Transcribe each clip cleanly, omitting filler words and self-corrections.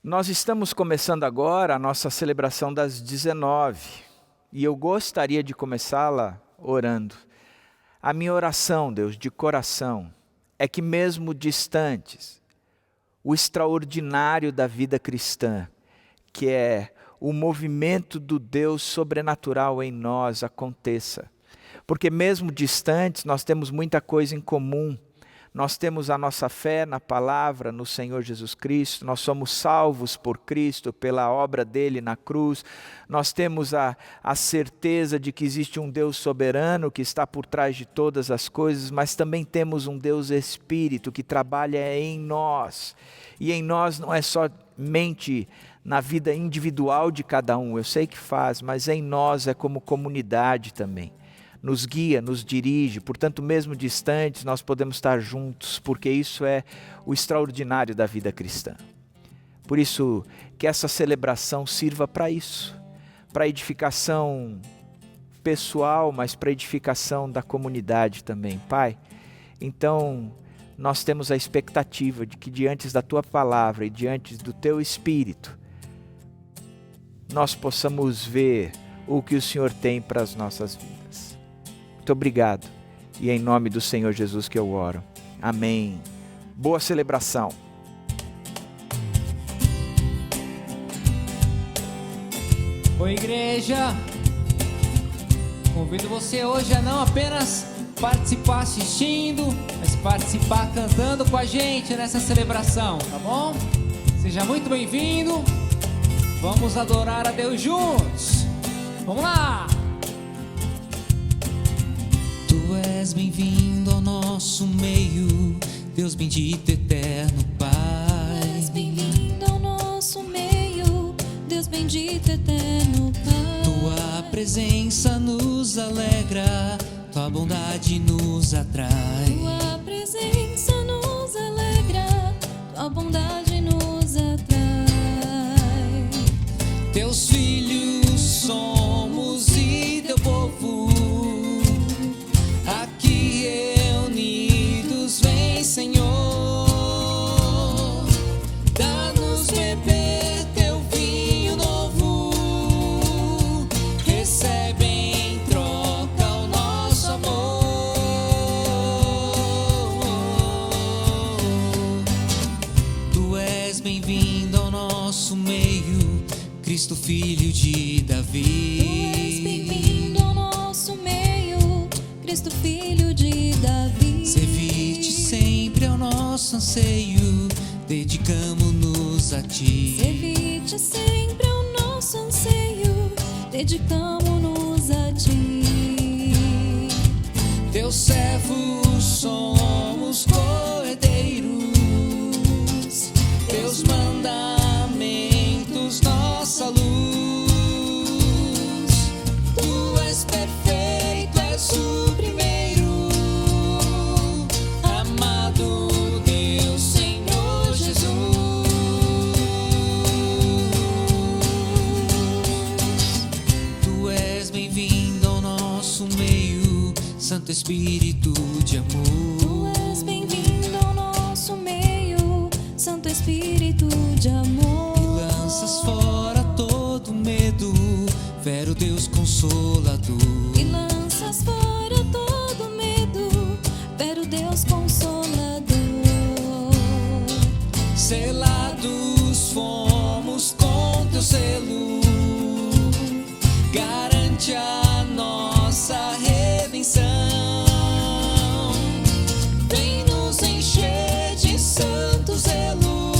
Nós estamos começando agora a nossa celebração das 19 e eu gostaria de começá-la orando. A minha oração, Deus, de coração, é que mesmo distantes, o extraordinário da vida cristã, que é o movimento do Deus sobrenatural em nós, aconteça. Porque mesmo distantes, nós temos muita coisa em comum. Nós temos a nossa fé na palavra, no Senhor Jesus Cristo, nós somos salvos por Cristo, pela obra dele na cruz, nós temos a certeza de que existe um Deus soberano que está por trás de todas as coisas, mas também temos um Deus Espírito que trabalha em nós, e em nós não é somente na vida individual de cada um, eu sei que faz, mas em nós é como comunidade também. Nos guia, nos dirige, portanto mesmo distantes nós podemos estar juntos, porque isso é o extraordinário da vida cristã. Por isso que essa celebração sirva para isso, para edificação pessoal, mas para edificação da comunidade também, Pai. Então nós temos a expectativa de que diante da Tua palavra e diante do Teu Espírito, nós possamos ver o que o Senhor tem para as nossas vidas. Muito obrigado, e em nome do Senhor Jesus que eu oro. Amém. Boa celebração. Oi, igreja. Convido você hoje a não apenas participar assistindo, mas participar cantando com a gente nessa celebração, tá bom? Seja muito bem-vindo. Vamos adorar a Deus juntos. Vamos lá! Tu és bem-vindo ao nosso meio, Deus bendito, eterno Pai. Tu és bem-vindo ao nosso meio, Deus bendito, eterno Pai. Tua presença nos alegra, tua bondade nos atrai. Tua presença nos alegra, tua bondade nos atrai. Teus filhos somos e teu povo, aqui reunidos, vem, Senhor, dá-nos beber teu vinho novo, recebe em troca o nosso amor. Tu és bem-vindo ao nosso meio, Cristo, filho de Davi. Tu és bem-vindo ao nosso meio, Cristo, filho de Davi. Servir-te sempre é o nosso anseio, dedicamo-nos a ti. Servir-te sempre é o nosso anseio, dedicamo-nos a ti. Teus servos somos cordeiros, teus mandamentos nossa luz. Tu és perfeito, és o primeiro, amado Deus, Senhor Jesus. Tu és bem-vindo ao nosso meio, Santo Espírito de amor. Tu és bem-vindo ao nosso meio, Santo Espírito de amor. Lanças fora todo medo, vero Deus consolador. E lanças fora todo medo, vero Deus consolador. Selados fomos com teu selo, garante a nossa redenção. Vem nos encher de santo zelo,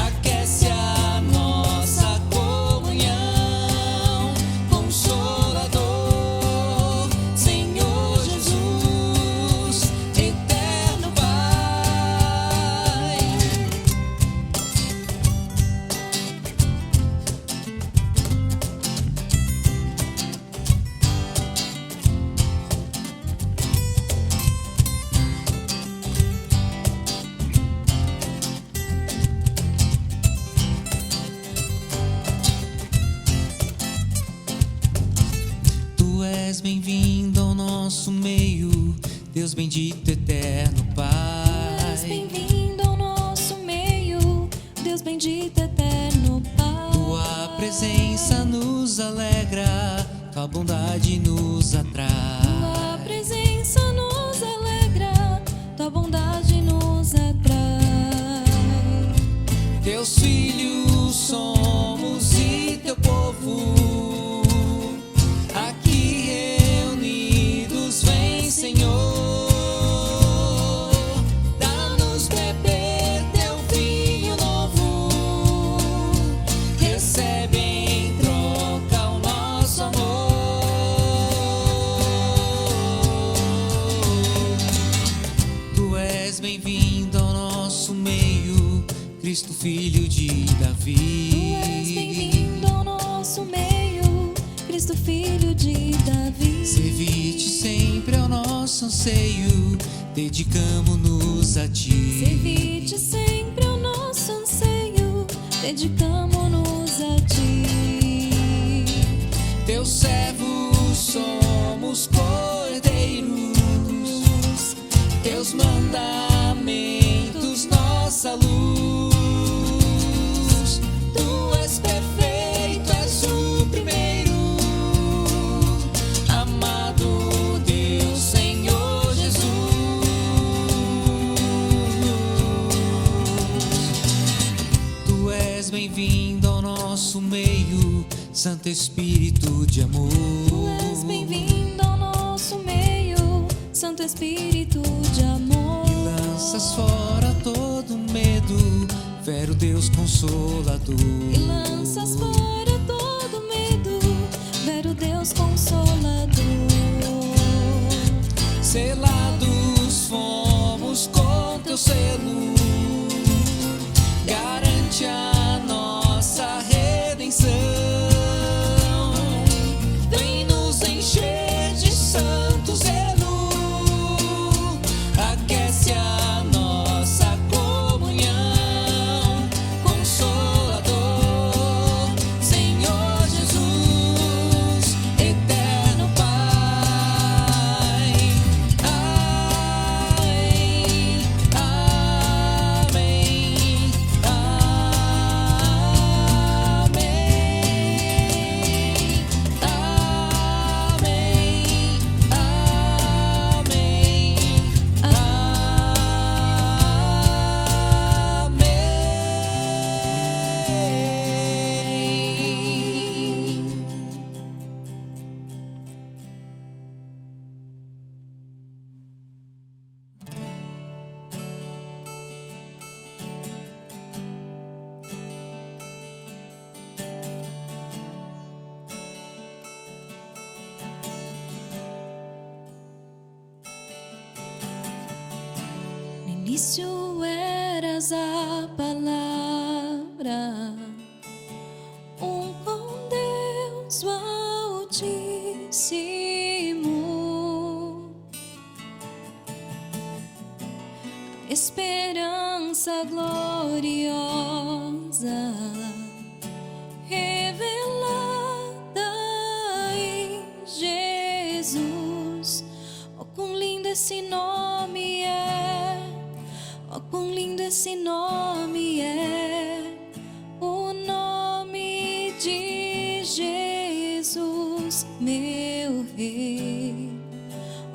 aquece a nossa comunhão. Consolador, Senhor Jesus, eterno Pai. Tu és bem-vindo ao nosso meio, Deus bendito, eterno Tu és Pai. bem-vindo ao nosso meio, Deus Deus bendito, eterno Pai. Tua presença nos alegra, tua bondade nos atrai. Tua presença nos alegra, tua bondade nos atrai. Teus filhos somos e teu povo, aqui reunidos, vem, Senhor. Dá-nos beber teu vinho novo, recebe em troca o nosso amor. Tu és bem-vindo ao nosso meio, Cristo, filho de Davi. Tu és bem-vindo ao nosso meio, Cristo, filho de Davi. Servir-te sempre é o nosso anseio, dedicamo-nos a ti. Servir-te sempre é o nosso anseio, dedicamo-nos a ti. Teus servos somos cordeiros, teus mandamentos nossa luz. Tu és perfeito, és o primeiro, amado Deus, Senhor Jesus. Tu és bem-vindo ao nosso meio, Santo Espírito de amor. Tu és bem-vindo ao nosso meio, Santo Espírito de amor. Lanças fora todo medo, vero Deus Consolador. E lanças fora todo medo, vero Deus Consolador. Selados fomos com teu selo, garante a nossa redenção. Vem nos encher de santo zelo, aquece a nossa comunhão. Consolador, Senhor Jesus, eterno Pai. Amém, amém, No início eras a palavra, com Deus o Altíssimo. Esperança gloriosa, revelada em Jesus. Oh, quão lindo esse nome é! Oh, quão lindo esse nome é! O nome de Jesus, meu Rei.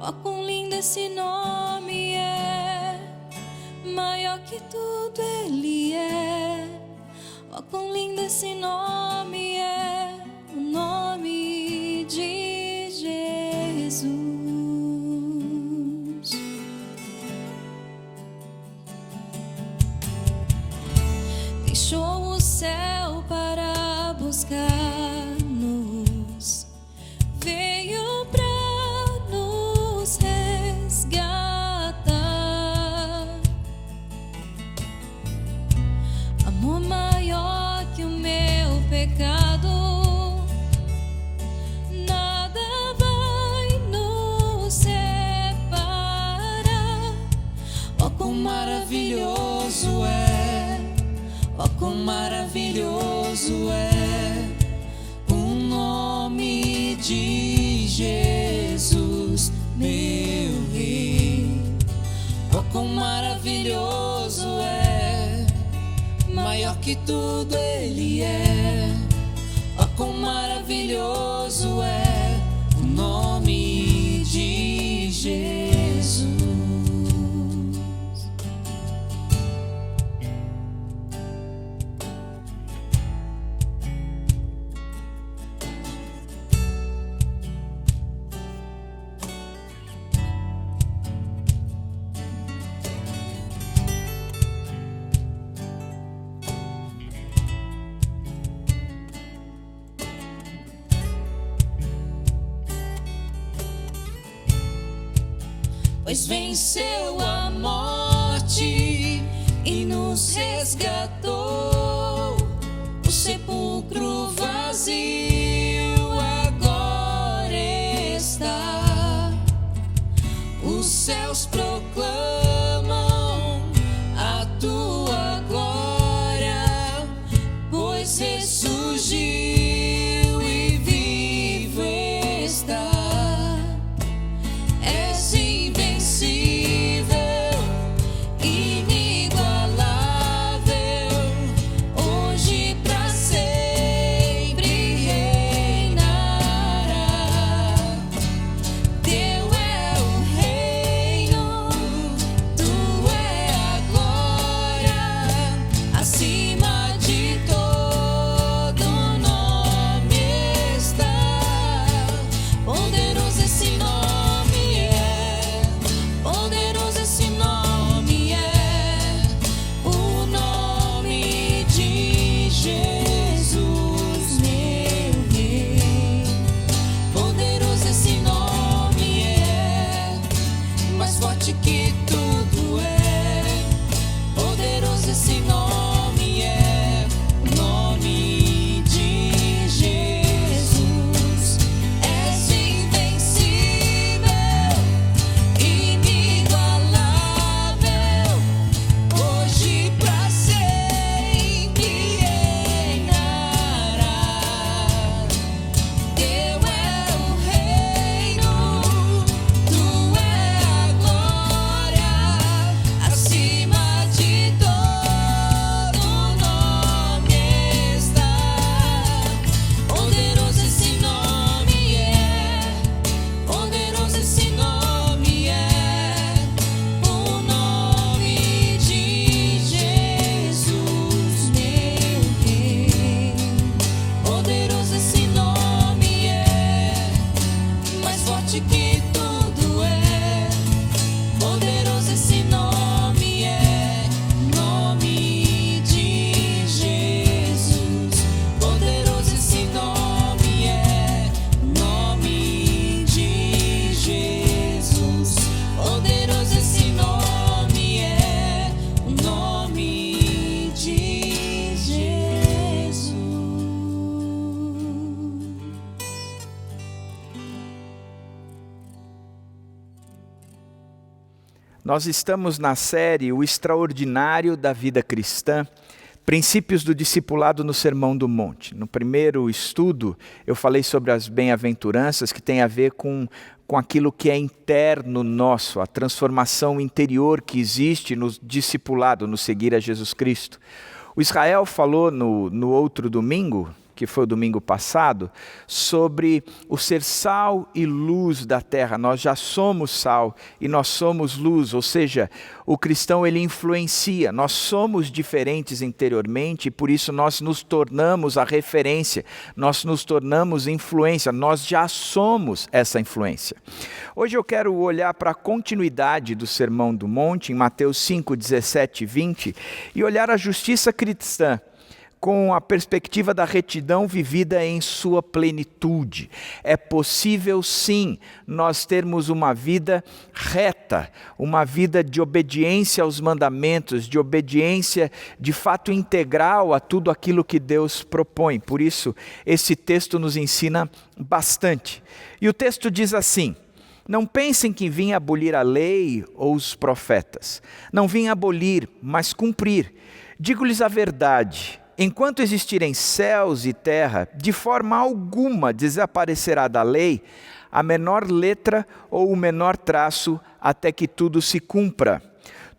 Oh, quão lindo esse nome é! Maior que tudo Ele é. Oh, quão lindo esse nome é! O nome de Jesus. Deixou o céu para buscar-nos, veio para nos resgatar. Amor maior que o meu pecado, nada vai nos separar. Oh, quão maravilhoso é! Oh, quão maravilhoso é o nome de Jesus, meu Rei. Oh, quão maravilhoso é, maior que tudo Ele é. Ó, quão maravilhoso é o nome de Jesus. Pois venceu a morte e nos resgatou. O sepulcro vazio agora está. Os céus proclamam a tua glória, pois ressurgiu e vivo está. És invencível, inigualável, hoje pra sempre reinará. Teu é o reino, tua é a glória, acima de todo nome está. Poderoso esse nome é, poderoso esse nome é, o nome de Jesus, meu Rei. Poderoso esse nome é, mais forte que tudo é. Poderoso esse nome é, o nome de Jesus. És invencível, inigualável, hoje pra sempre reinará. Teu é o reino, tua é a glória, acima de todo nome está. Poderoso esse nome é, poderoso esse nome é, o nome de Jesus, meu Rei. Poderoso esse nome é, mais forte que tudo é. Poderoso esse nome é, nome de Jesus. Poderoso esse nome é, nome de Jesus. Poderoso esse nome é, o nome de Jesus. Nós estamos na série O Extraordinário da Vida Cristã, Princípios do Discipulado no Sermão do Monte. No primeiro estudo, eu falei sobre as bem-aventuranças, que tem a ver com aquilo que é interno nosso, a transformação interior que existe no discipulado, no seguir a Jesus Cristo. O Israel falou no outro domingo, que foi o domingo passado, sobre o ser sal e luz da terra. Nós já somos sal e nós somos luz, ou seja, o cristão ele influencia. Nós somos diferentes interiormente e por isso nós nos tornamos a referência, nós nos tornamos influência, nós já somos essa influência. Hoje eu quero olhar para a continuidade do Sermão do Monte, em Mateus 5, 17 e 20, e olhar a justiça cristã com a perspectiva da retidão vivida em sua plenitude. É possível sim nós termos uma vida reta, uma vida de obediência aos mandamentos, de obediência de fato integral a tudo aquilo que Deus propõe. Por isso, esse texto nos ensina bastante. E o texto diz assim: não pensem que vim abolir a lei ou os profetas. Não vim abolir, mas cumprir. Digo-lhes a verdade. Enquanto existirem céus e terra, de forma alguma desaparecerá da lei a menor letra ou o menor traço, até que tudo se cumpra.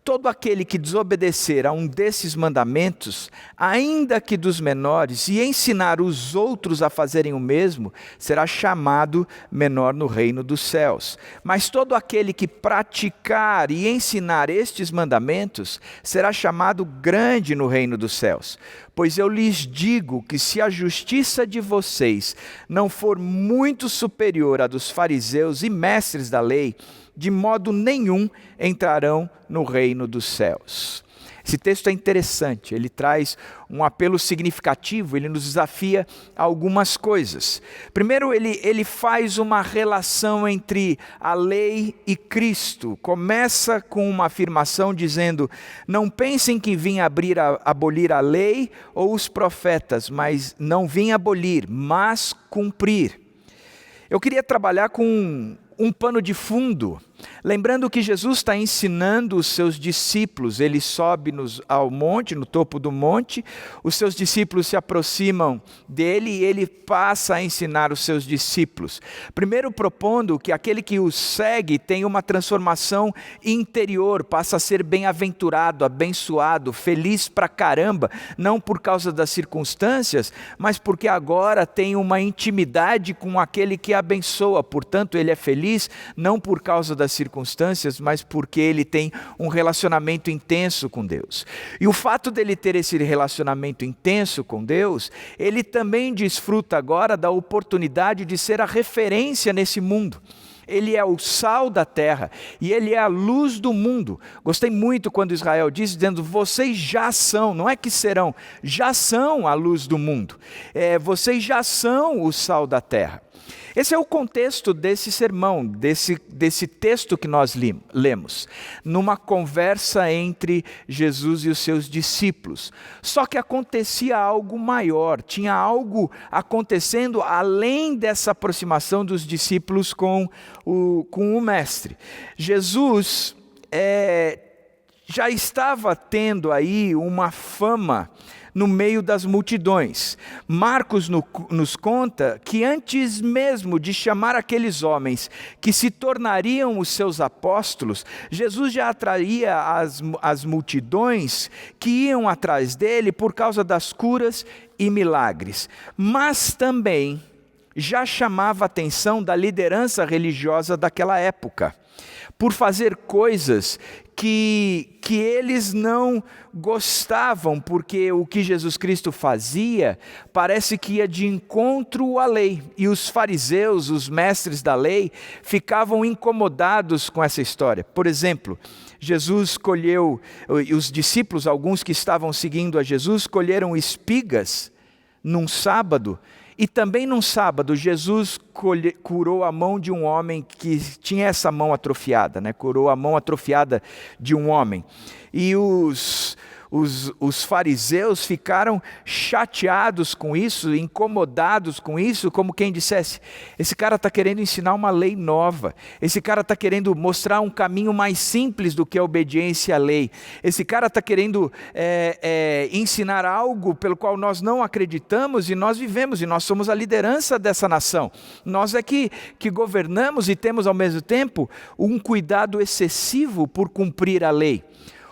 todo aquele que desobedecer a um desses mandamentos, ainda que dos menores, e ensinar os outros a fazerem o mesmo, será chamado menor no reino dos céus. Mas todo aquele que praticar e ensinar estes mandamentos, será chamado grande no reino dos céus. Pois eu lhes digo que se a justiça de vocês não for muito superior à dos fariseus e mestres da lei, de modo nenhum entrarão no reino dos céus. Esse texto é interessante, ele traz um apelo significativo, ele nos desafia a algumas coisas. Primeiro, ele faz uma relação entre a lei e Cristo. Começa com uma afirmação dizendo: não pensem que vim abolir a lei ou os profetas, mas não vim abolir, mas cumprir. Eu queria trabalhar com um pano de fundo, lembrando que Jesus está ensinando os seus discípulos. Ele sobe ao monte, no topo do monte, os seus discípulos se aproximam dele e ele passa a ensinar os seus discípulos. Primeiro propondo que aquele que o segue tem uma transformação interior, passa a ser bem-aventurado, abençoado, feliz pra caramba, não por causa das circunstâncias, mas porque agora tem uma intimidade com aquele que abençoa. Portanto, ele é feliz não por causa das circunstâncias, mas porque ele tem um relacionamento intenso com Deus. E o fato dele ter esse relacionamento intenso com Deus, ele também desfruta agora da oportunidade de ser a referência nesse mundo. Ele é o sal da terra e ele é a luz do mundo. Gostei muito quando Israel diz, dizendo: vocês já são, não é que serão, já são a luz do mundo. Vocês já são o sal da terra. Esse é o contexto desse sermão, desse texto que nós lemos, numa conversa entre Jesus e os seus discípulos. Só que acontecia algo maior, tinha algo acontecendo além dessa aproximação dos discípulos com o Mestre. Jesus já estava tendo aí uma fama no meio das multidões. Marcos nos conta que antes mesmo de chamar aqueles homens que se tornariam os seus apóstolos, Jesus já atraía as multidões que iam atrás dele por causa das curas e milagres. Mas também já chamava a atenção da liderança religiosa daquela época, por fazer coisas que eles não gostavam, porque o que Jesus Cristo fazia parece que ia de encontro à lei. E os fariseus, os mestres da lei, ficavam incomodados com essa história. Por exemplo, Jesus colheu, os discípulos, alguns que estavam seguindo a Jesus, colheram espigas num sábado. E também num sábado, Jesus curou a mão de um homem que tinha essa mão atrofiada, curou a mão atrofiada de um homem. E os fariseus ficaram chateados com isso, incomodados com isso, como quem dissesse: esse cara está querendo ensinar uma lei nova, esse cara está querendo mostrar um caminho mais simples do que a obediência à lei, esse cara está querendo ensinar algo pelo qual nós não acreditamos e nós vivemos, e nós somos a liderança dessa nação. Nós é que governamos e temos ao mesmo tempo um cuidado excessivo por cumprir a lei.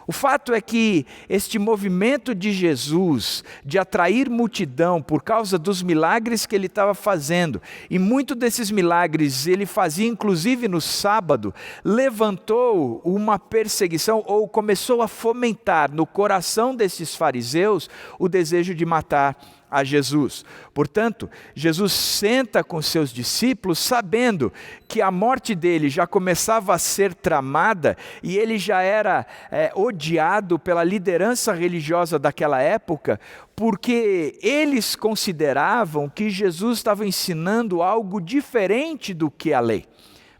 O fato é que este movimento de Jesus, de atrair multidão por causa dos milagres que ele estava fazendo, e muitos desses milagres ele fazia inclusive no sábado, levantou uma perseguição, ou começou a fomentar no coração desses fariseus o desejo de matar a Jesus. Portanto, Jesus senta com seus discípulos sabendo que a morte dele já começava a ser tramada e ele já era odiado pela liderança religiosa daquela época, porque eles consideravam que Jesus estava ensinando algo diferente do que a lei.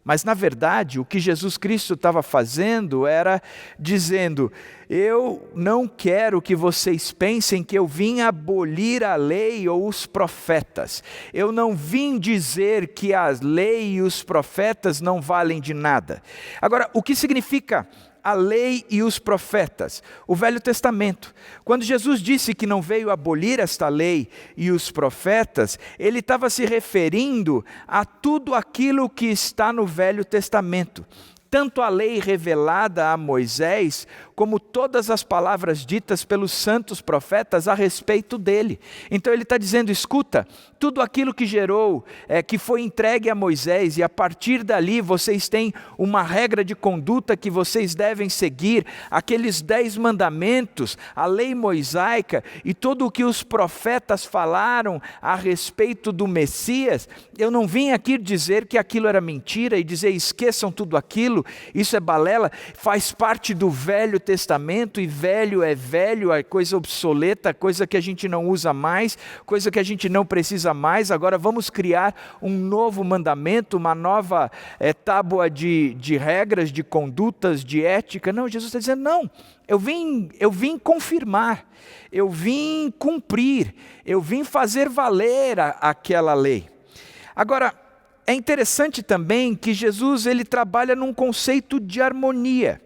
Mas, na verdade, o que Jesus Cristo estava fazendo era dizendo: eu não quero que vocês pensem que eu vim abolir a lei ou os profetas. Eu não vim dizer que a lei e os profetas não valem de nada. Agora, o que significa a lei e os profetas? O Velho Testamento. Quando Jesus disse que não veio abolir esta lei e os profetas, ele estava se referindo a tudo aquilo que está no Velho Testamento. tanto a lei revelada a Moisés, como todas as palavras ditas pelos santos profetas a respeito dele. Então ele está dizendo, escuta, tudo aquilo que gerou, que foi entregue a Moisés, e a partir dali vocês têm uma regra de conduta que vocês devem seguir, aqueles 10 mandamentos, a lei mosaica e tudo o que os profetas falaram a respeito do Messias. Eu não vim aqui dizer que aquilo era mentira e dizer esqueçam tudo aquilo, isso é balela, faz parte do Velho Testamento, e velho é velho, é coisa obsoleta, coisa que a gente não usa mais, coisa que a gente não precisa mais. Agora vamos criar um novo mandamento, uma nova tábua de regras, de condutas, de ética. Não, Jesus está dizendo, não, eu vim confirmar, eu vim cumprir, eu vim fazer valer aquela lei. Agora, é interessante também que Jesus ele trabalha num conceito de harmonia.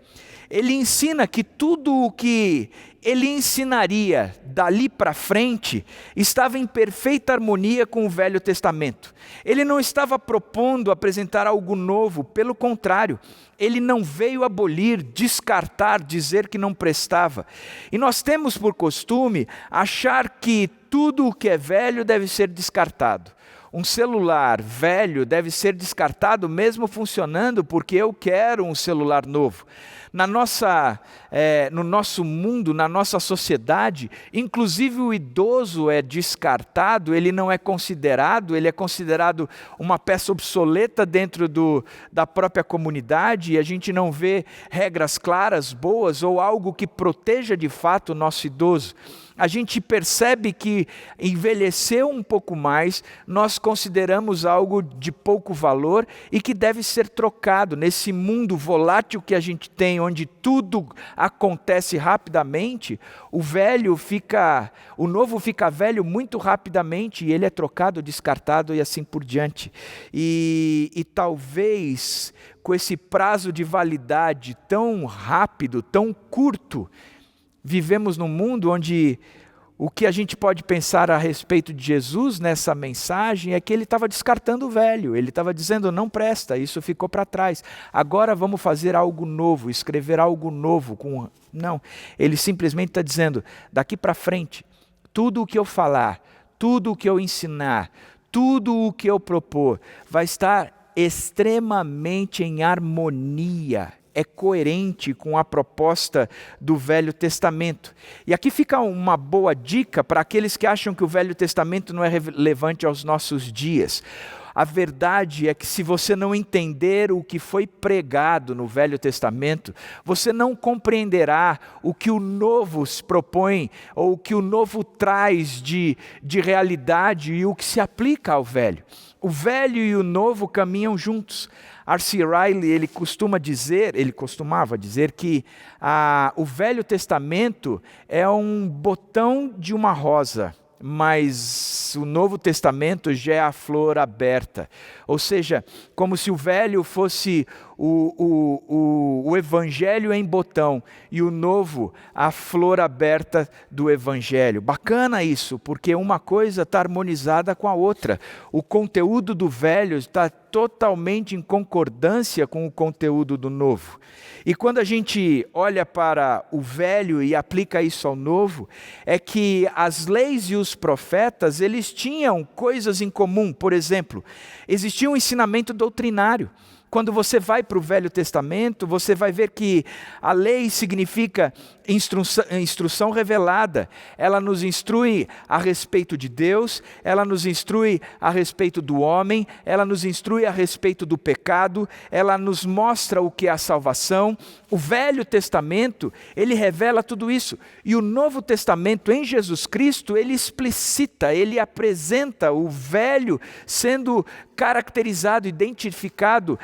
Ele ensina que tudo o que ele ensinaria dali para frente estava em perfeita harmonia com o Velho Testamento. Ele não estava propondo apresentar algo novo, pelo contrário, ele não veio abolir, descartar, dizer que não prestava. E nós temos por costume achar que tudo o que é velho deve ser descartado. Um celular velho deve ser descartado mesmo funcionando, porque eu quero um celular novo. No nosso mundo, na nossa sociedade, inclusive o idoso é descartado, ele não é considerado, ele é considerado uma peça obsoleta dentro da própria comunidade, e a gente não vê regras claras, boas, ou algo que proteja de fato o nosso idoso. A gente percebe que envelheceu um pouco mais, nós consideramos algo de pouco valor e que deve ser trocado. Nesse mundo volátil que a gente tem, onde tudo acontece rapidamente, o novo fica velho muito rapidamente, e ele é trocado, descartado e assim por diante. E talvez com esse prazo de validade tão rápido, tão curto, vivemos num mundo onde o que a gente pode pensar a respeito de Jesus nessa mensagem é que ele estava descartando o velho, ele estava dizendo não presta, isso ficou para trás, agora vamos fazer algo novo, escrever algo novo. Não, ele simplesmente está dizendo, daqui para frente, tudo o que eu falar, tudo o que eu ensinar, tudo o que eu propor, vai estar extremamente em harmonia, é coerente com a proposta do Velho Testamento. E aqui fica uma boa dica para aqueles que acham que o Velho Testamento não é relevante aos nossos dias. A verdade é que se você não entender o que foi pregado no Velho Testamento, você não compreenderá o que o Novo se propõe, ou o que o Novo traz de realidade e o que se aplica ao Velho. O Velho e o Novo caminham juntos. R.C. Riley, ele costumava dizer que o Velho Testamento é um botão de uma rosa, mas o Novo Testamento já é a flor aberta. Ou seja, como se o Velho fosse o Evangelho em botão e o Novo a flor aberta do Evangelho. Bacana isso, porque uma coisa está harmonizada com a outra. O conteúdo do Velho está totalmente em concordância com o conteúdo do Novo. E quando a gente olha para o Velho e aplica isso ao Novo, é que as leis e os profetas, eles tinham coisas em comum. Por exemplo, existia um ensinamento doutrinário. Quando você vai para o Velho Testamento, você vai ver que a lei significa instrução revelada. Ela nos instrui a respeito de Deus, ela nos instrui a respeito do homem, ela nos instrui a respeito do pecado, ela nos mostra o que é a salvação. O Velho Testamento, ele revela tudo isso. E o Novo Testamento, em Jesus Cristo, ele explicita, ele apresenta o Velho sendo caracterizado, identificado,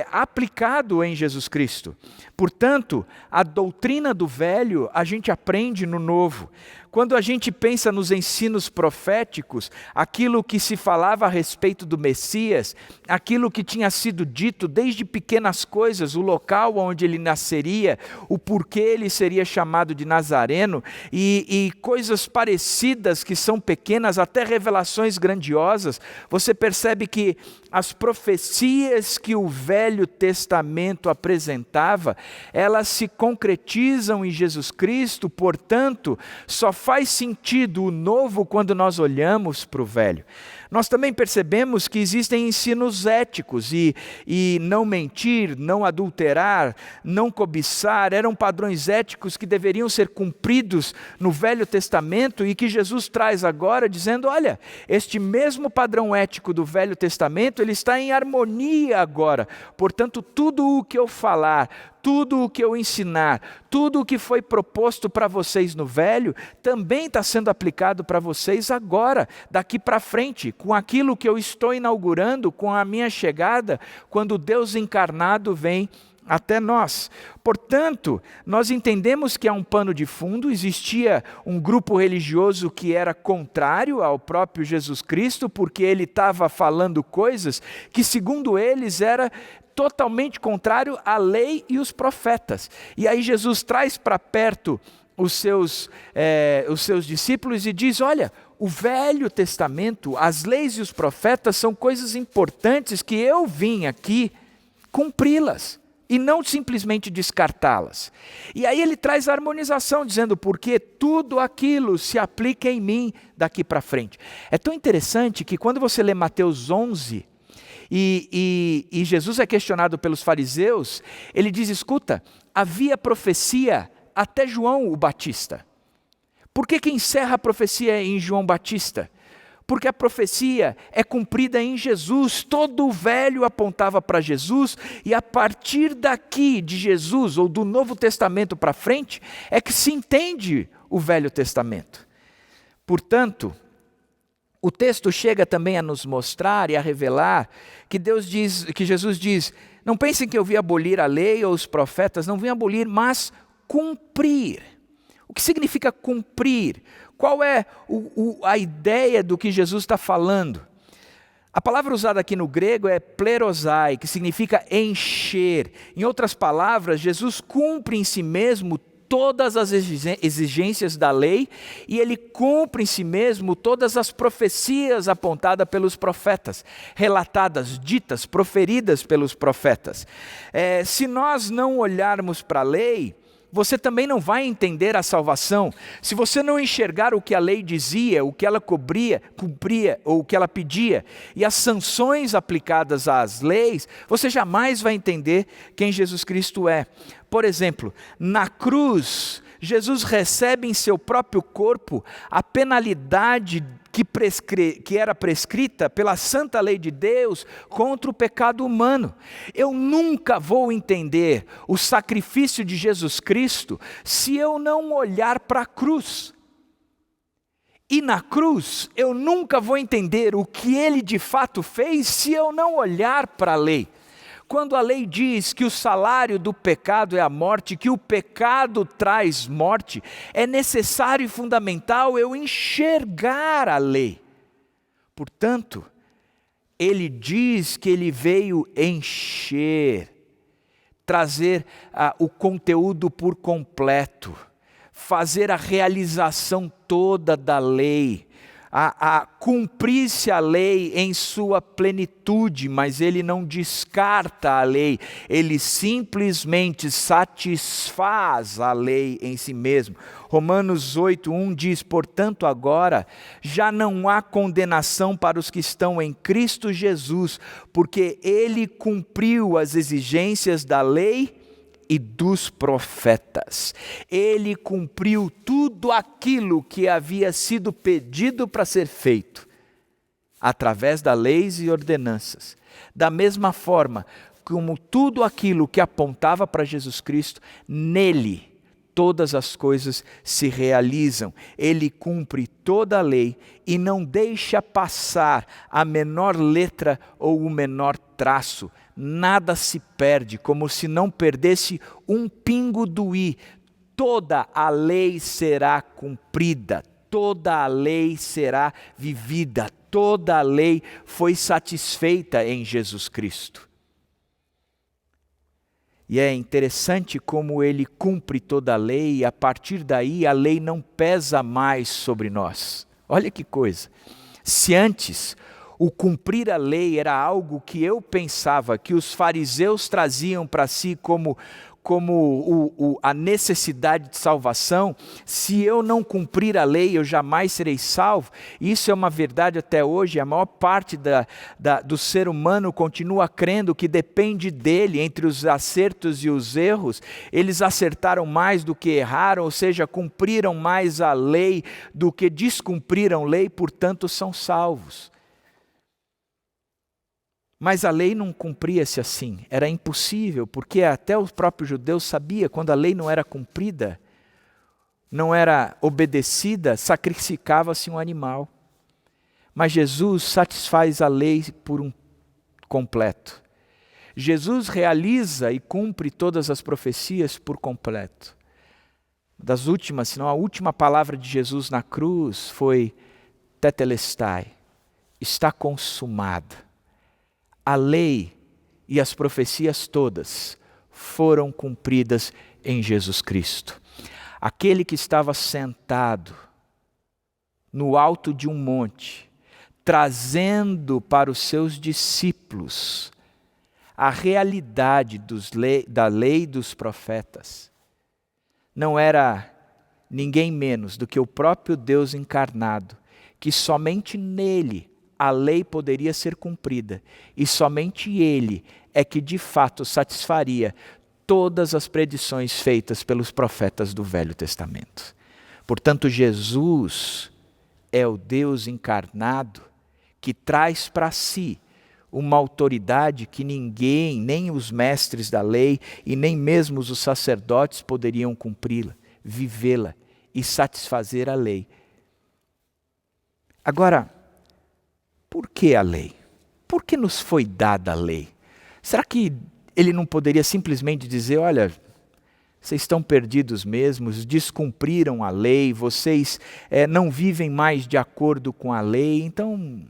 aplicado em Jesus Cristo. Portanto, a doutrina do Velho a gente aprende no Novo. Quando a gente pensa nos ensinos proféticos, aquilo que se falava a respeito do Messias, aquilo que tinha sido dito desde pequenas coisas, o local onde ele nasceria, o porquê ele seria chamado de Nazareno, e coisas parecidas que são pequenas, até revelações grandiosas, você percebe que as profecias que o Velho Testamento apresentava, elas se concretizam em Jesus Cristo, portanto, só faz sentido o novo quando nós olhamos para o velho. Nós também percebemos que existem ensinos éticos e não mentir, não adulterar, não cobiçar, eram padrões éticos que deveriam ser cumpridos no Velho Testamento e que Jesus traz agora dizendo, olha, este mesmo padrão ético do Velho Testamento, ele está em harmonia agora. Portanto, tudo o que eu falar, tudo o que eu ensinar, tudo o que foi proposto para vocês no velho, também está sendo aplicado para vocês agora, daqui para frente, com aquilo que eu estou inaugurando, com a minha chegada, quando Deus encarnado vem até nós. Portanto, nós entendemos que há um pano de fundo, existia um grupo religioso que era contrário ao próprio Jesus Cristo, porque ele estava falando coisas que, segundo eles, era totalmente contrário à lei e os profetas. E aí Jesus traz para perto os seus discípulos e diz, olha, o Velho Testamento, as leis e os profetas são coisas importantes que eu vim aqui cumpri-las e não simplesmente descartá-las. E aí ele traz a harmonização, dizendo, porque tudo aquilo se aplica em mim daqui para frente. É tão interessante que quando você lê Mateus 11, e Jesus é questionado pelos fariseus, ele diz, escuta, havia profecia até João o Batista. Por que encerra a profecia em João Batista? Porque a profecia é cumprida em Jesus, todo o velho apontava para Jesus, e a partir daqui de Jesus, ou do Novo Testamento para frente, é que se entende o Velho Testamento. Portanto, o texto chega também a nos mostrar e a revelar que Jesus diz, não pensem que eu vim abolir a lei ou os profetas, não vim abolir, mas cumprir. O que significa cumprir? Qual é a ideia do que Jesus está falando? A palavra usada aqui no grego é plerosai, que significa encher. Em outras palavras, Jesus cumpre em si mesmo todas as exigências da lei e ele cumpre em si mesmo todas as profecias apontadas pelos profetas, relatadas, ditas, proferidas pelos profetas. Se nós não olharmos para a lei, você também não vai entender a salvação. Se você não enxergar o que a lei dizia, o que ela cumpria ou o que ela pedia, e as sanções aplicadas às leis, você jamais vai entender quem Jesus Cristo é. Por exemplo, na cruz, Jesus recebe em seu próprio corpo a penalidade que era prescrita pela santa lei de Deus contra o pecado humano. Eu nunca vou entender o sacrifício de Jesus Cristo se eu não olhar para a cruz. E na cruz, eu nunca vou entender o que ele de fato fez se eu não olhar para a lei. Quando a lei diz que o salário do pecado é a morte, que o pecado traz morte, é necessário e fundamental eu enxergar a lei. Portanto, ele diz que ele veio encher, trazer o conteúdo por completo, fazer a realização toda da lei, a cumprir-se a lei em sua plenitude, mas ele não descarta a lei, ele simplesmente satisfaz a lei em si mesmo. Romanos 8:1 diz, portanto agora já não há condenação para os que estão em Cristo Jesus, porque ele cumpriu as exigências da lei e dos profetas. Ele cumpriu tudo aquilo que havia sido pedido para ser feito, através das leis e ordenanças. Da mesma forma, como tudo aquilo que apontava para Jesus Cristo, nele todas as coisas se realizam. Ele cumpre toda a lei e não deixa passar a menor letra ou o menor traço. Nada se perde, como se não perdesse um pingo do i. toda a lei será cumprida, toda a lei será vivida, toda a lei foi satisfeita em Jesus Cristo. E é interessante como ele cumpre toda a lei, e a partir daí a lei não pesa mais sobre nós. Olha que coisa. Se antes o cumprir a lei era algo que eu pensava que os fariseus traziam para si como a necessidade de salvação, se eu não cumprir a lei, eu jamais serei salvo. Isso é uma verdade até hoje. A maior parte do ser humano continua crendo que depende dele. Entre os acertos e os erros, eles acertaram mais do que erraram, ou seja, cumpriram mais a lei do que descumpriram lei, portanto são salvos. Mas a lei não cumpria-se assim, era impossível, porque até o próprio judeu sabia, quando a lei não era cumprida, não era obedecida, sacrificava-se um animal. Mas Jesus satisfaz a lei por um completo. Jesus realiza e cumpre todas as profecias por completo. Das últimas, senão a última palavra de Jesus na cruz foi tetelestai, está consumada. A lei e as profecias todas foram cumpridas em Jesus Cristo. Aquele que estava sentado no alto de um monte, trazendo para os seus discípulos a realidade da lei e dos profetas, não era ninguém menos do que o próprio Deus encarnado, que somente nele a lei poderia ser cumprida, e somente ele é que de fato satisfaria todas as predições feitas pelos profetas do Velho Testamento. Portanto, Jesus é o Deus encarnado que traz para si uma autoridade que ninguém, nem os mestres da lei e nem mesmo os sacerdotes poderiam cumpri-la, vivê-la e satisfazer a lei. Agora, por que a lei? Por que nos foi dada a lei? Será que ele não poderia simplesmente dizer, olha, vocês estão perdidos mesmo, descumpriram a lei, vocês não vivem mais de acordo com a lei, então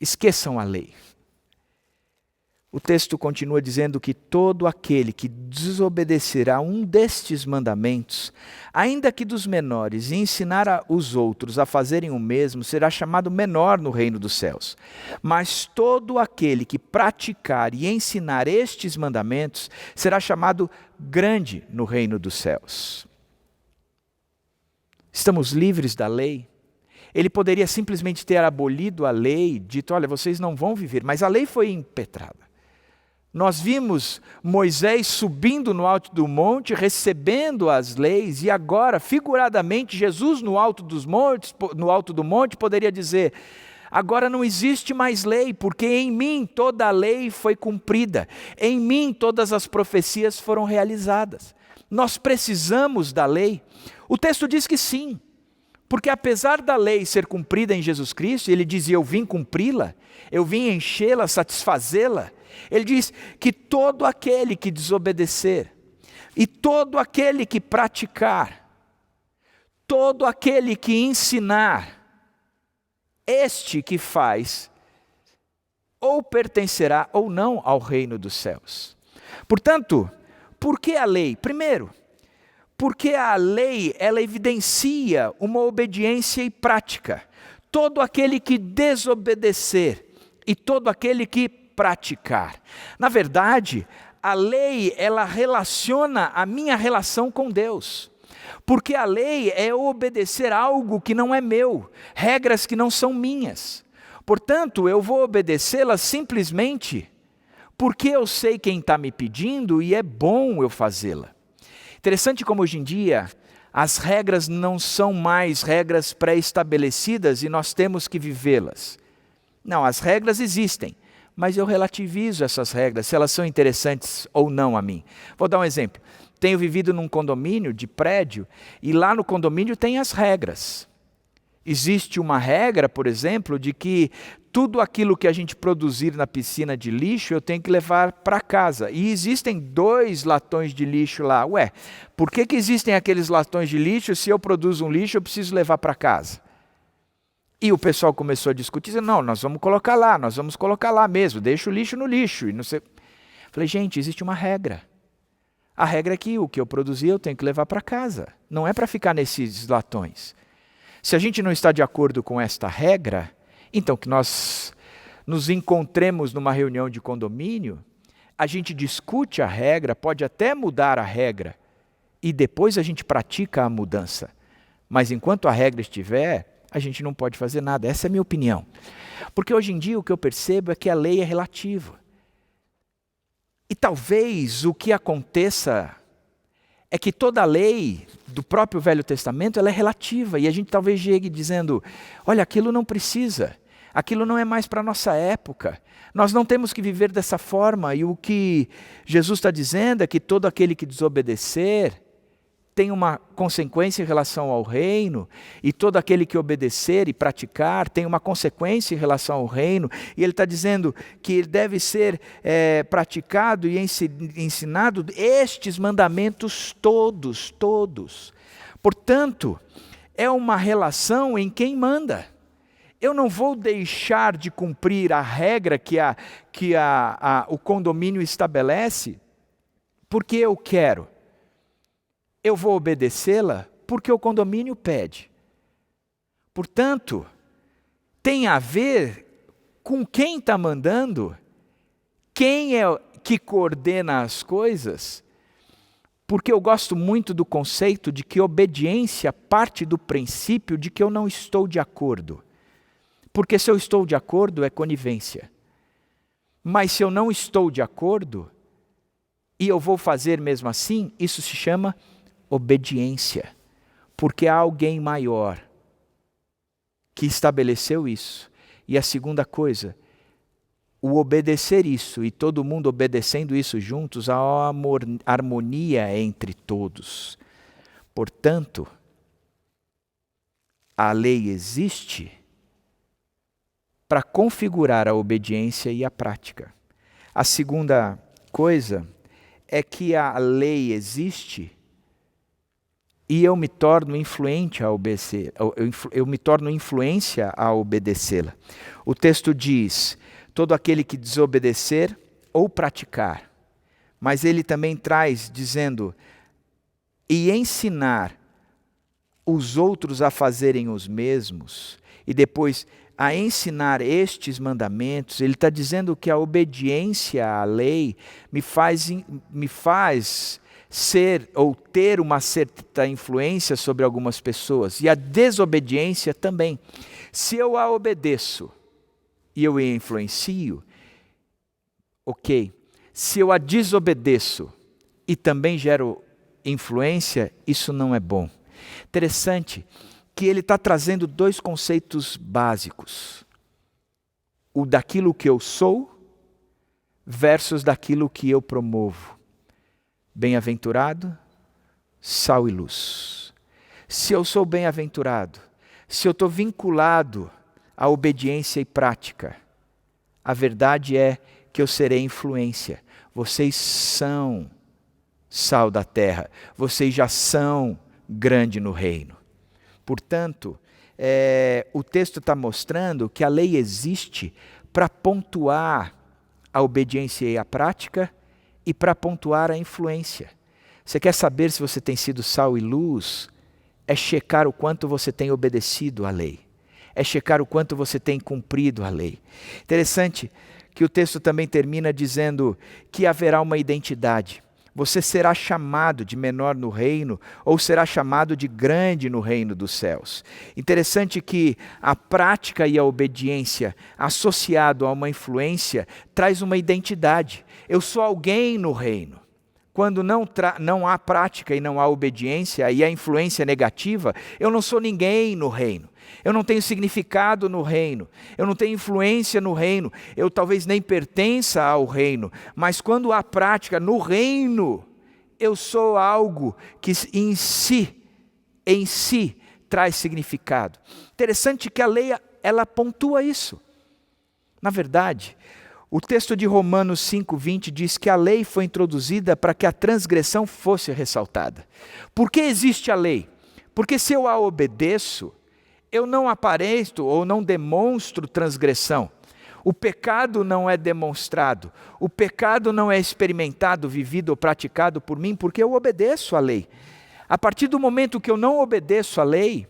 esqueçam a lei. O texto continua dizendo que todo aquele que desobedecerá um destes mandamentos, ainda que dos menores, e ensinar os outros a fazerem o mesmo, será chamado menor no reino dos céus. Mas todo aquele que praticar e ensinar estes mandamentos, será chamado grande no reino dos céus. Estamos livres da lei? Ele poderia simplesmente ter abolido a lei, dito, olha, vocês não vão viver, mas a lei foi impetrada. Nós vimos Moisés subindo no alto do monte, recebendo as leis, e agora, figuradamente, Jesus no alto do monte poderia dizer, agora não existe mais lei, porque em mim toda a lei foi cumprida, em mim todas as profecias foram realizadas. Nós precisamos da lei? O texto diz que sim, porque apesar da lei ser cumprida em Jesus Cristo, ele dizia, eu vim cumpri-la, eu vim enchê-la, satisfazê-la. Ele diz que todo aquele que desobedecer, e todo aquele que praticar, todo aquele que ensinar, este que faz, ou pertencerá ou não ao reino dos céus. Portanto, por que a lei? Primeiro, porque a lei, ela evidencia uma obediência e prática. Todo aquele que desobedecer, e todo aquele que praticar. Na verdade, a lei, ela relaciona a minha relação com Deus. Porque a lei é obedecer algo que não é meu, regras que não são minhas. Portanto, eu vou obedecê-las simplesmente porque eu sei quem está me pedindo e é bom eu fazê-la. Interessante como hoje em dia as regras não são mais regras pré-estabelecidas e nós temos que vivê-las. Não, as regras existem. Mas eu relativizo essas regras, se elas são interessantes ou não a mim. Vou dar um exemplo. Tenho vivido num condomínio de prédio, e lá no condomínio tem as regras. Existe uma regra, por exemplo, de que tudo aquilo que a gente produzir na piscina de lixo eu tenho que levar para casa. E existem 2 latões de lixo lá. Ué, por que existem aqueles latões de lixo se eu produzo um lixo eu preciso levar para casa? E o pessoal começou a discutir, dizendo, não, nós vamos colocar lá mesmo, deixa o lixo no lixo. E não sei. Falei, gente, existe uma regra. A regra é que o que eu produzi eu tenho que levar para casa. Não é para ficar nesses latões. Se a gente não está de acordo com esta regra, então que nós nos encontremos numa reunião de condomínio, a gente discute a regra, pode até mudar a regra, e depois a gente pratica a mudança. Mas enquanto a regra estiver, a gente não pode fazer nada. Essa é a minha opinião. Porque hoje em dia o que eu percebo é que a lei é relativa. E talvez o que aconteça é que toda a lei do próprio Velho Testamento ela é relativa. E a gente talvez chegue dizendo, olha, aquilo não precisa. Aquilo não é mais para a nossa época. Nós não temos que viver dessa forma. E o que Jesus está dizendo é que todo aquele que desobedecer tem uma consequência em relação ao reino, e todo aquele que obedecer e praticar tem uma consequência em relação ao reino, e ele está dizendo que deve ser praticado e ensinado estes mandamentos todos. Portanto, é uma relação em quem manda. Eu não vou deixar de cumprir a regra que o condomínio estabelece porque eu quero. Eu vou obedecê-la porque o condomínio pede. Portanto, tem a ver com quem está mandando, quem é que coordena as coisas, porque eu gosto muito do conceito de que obediência parte do princípio de que eu não estou de acordo. Porque se eu estou de acordo é conivência. Mas se eu não estou de acordo, e eu vou fazer mesmo assim, isso se chama obediência, porque há alguém maior que estabeleceu isso. E a segunda coisa, o obedecer isso e todo mundo obedecendo isso juntos, há harmonia entre todos. Portanto, a lei existe para configurar a obediência e a prática. A segunda coisa é que a lei existe e eu me torno influente a obedecer, eu me torno influência a obedecê-la. O texto diz, todo aquele que desobedecer ou praticar, mas ele também traz dizendo, e ensinar os outros a fazerem os mesmos, e depois a ensinar estes mandamentos, ele está dizendo que a obediência à lei me faz ser ou ter uma certa influência sobre algumas pessoas, e a desobediência também. Se eu a obedeço e eu a influencio, ok. Se eu a desobedeço e também gero influência, isso não é bom. Interessante que ele está trazendo 2 conceitos básicos. O daquilo que eu sou versus daquilo que eu promovo. Bem-aventurado, sal e luz. Se eu sou bem-aventurado, se eu estou vinculado à obediência e prática, a verdade é que eu serei influência. Vocês são sal da terra, vocês já são grande no reino. Portanto, o texto está mostrando que a lei existe para pontuar a obediência e a prática e para pontuar a influência. Você quer saber se você tem sido sal e luz? É checar o quanto você tem obedecido à lei. É checar o quanto você tem cumprido a lei. Interessante que o texto também termina dizendo que haverá uma identidade. Você será chamado de menor no reino ou será chamado de grande no reino dos céus. Interessante que a prática e a obediência associado a uma influência traz uma identidade. Eu sou alguém no reino. Quando não há prática e não há obediência e a influência negativa, eu não sou ninguém no reino. Eu não tenho significado no reino, eu não tenho influência no reino, eu talvez nem pertença ao reino, mas quando há prática no reino, eu sou algo que em si traz significado. Interessante que a lei, ela pontua isso. Na verdade, o texto de Romanos 5:20 diz que a lei foi introduzida para que a transgressão fosse ressaltada. Por que existe a lei? Porque se eu a obedeço, eu não apareço ou não demonstro transgressão. O pecado não é demonstrado, o pecado não é experimentado, vivido ou praticado por mim, porque eu obedeço à lei. A partir do momento que eu não obedeço à lei,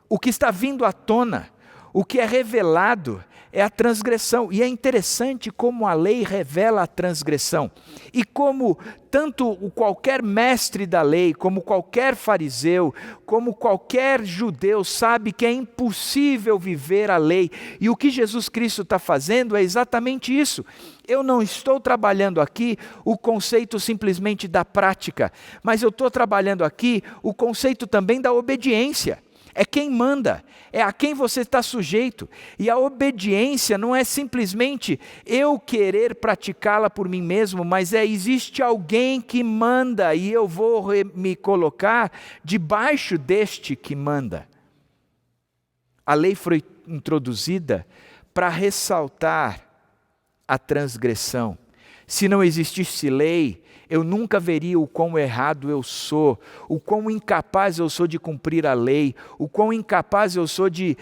o que está vindo à tona, o que é revelado é a transgressão. E é interessante como a lei revela a transgressão. E como tanto qualquer mestre da lei, como qualquer fariseu, como qualquer judeu sabe que é impossível viver a lei. E o que Jesus Cristo está fazendo é exatamente isso. Eu não estou trabalhando aqui o conceito simplesmente da prática, mas eu estou trabalhando aqui o conceito também da obediência. É quem manda, é a quem você está sujeito. E a obediência não é simplesmente eu querer praticá-la por mim mesmo, mas existe alguém que manda e eu vou me colocar debaixo deste que manda. A lei foi introduzida para ressaltar a transgressão. Se não existisse lei, eu nunca veria o quão errado eu sou, o quão incapaz eu sou de cumprir a lei, o quão incapaz eu sou de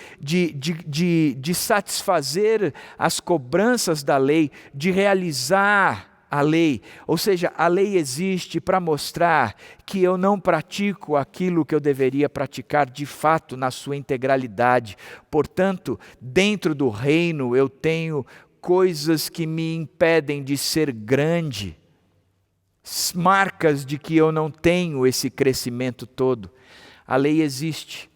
satisfazer as cobranças da lei, de realizar a lei. Ou seja, a lei existe para mostrar que eu não pratico aquilo que eu deveria praticar de fato na sua integralidade. Portanto, dentro do reino eu tenho coisas que me impedem de ser grande, marcas de que eu não tenho esse crescimento todo. A lei existe,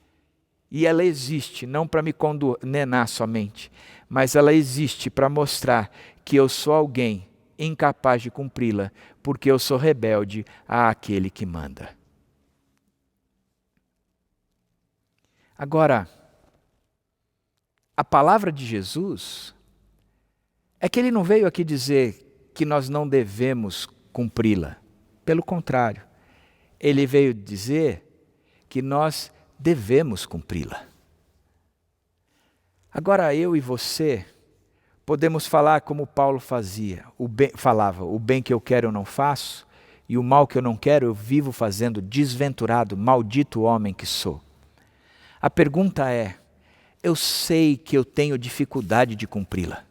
e ela existe não para me condenar somente, mas ela existe para mostrar que eu sou alguém incapaz de cumpri-la, porque eu sou rebelde àquele que manda. Agora, a palavra de Jesus é que ele não veio aqui dizer que nós não devemos cumpri-la. Pelo contrário, ele veio dizer que nós devemos cumpri-la. Agora eu e você podemos falar como Paulo falava, o bem que eu quero eu não faço, e o mal que eu não quero eu vivo fazendo, desventurado, maldito homem que sou. A pergunta é, eu sei que eu tenho dificuldade de cumpri-la.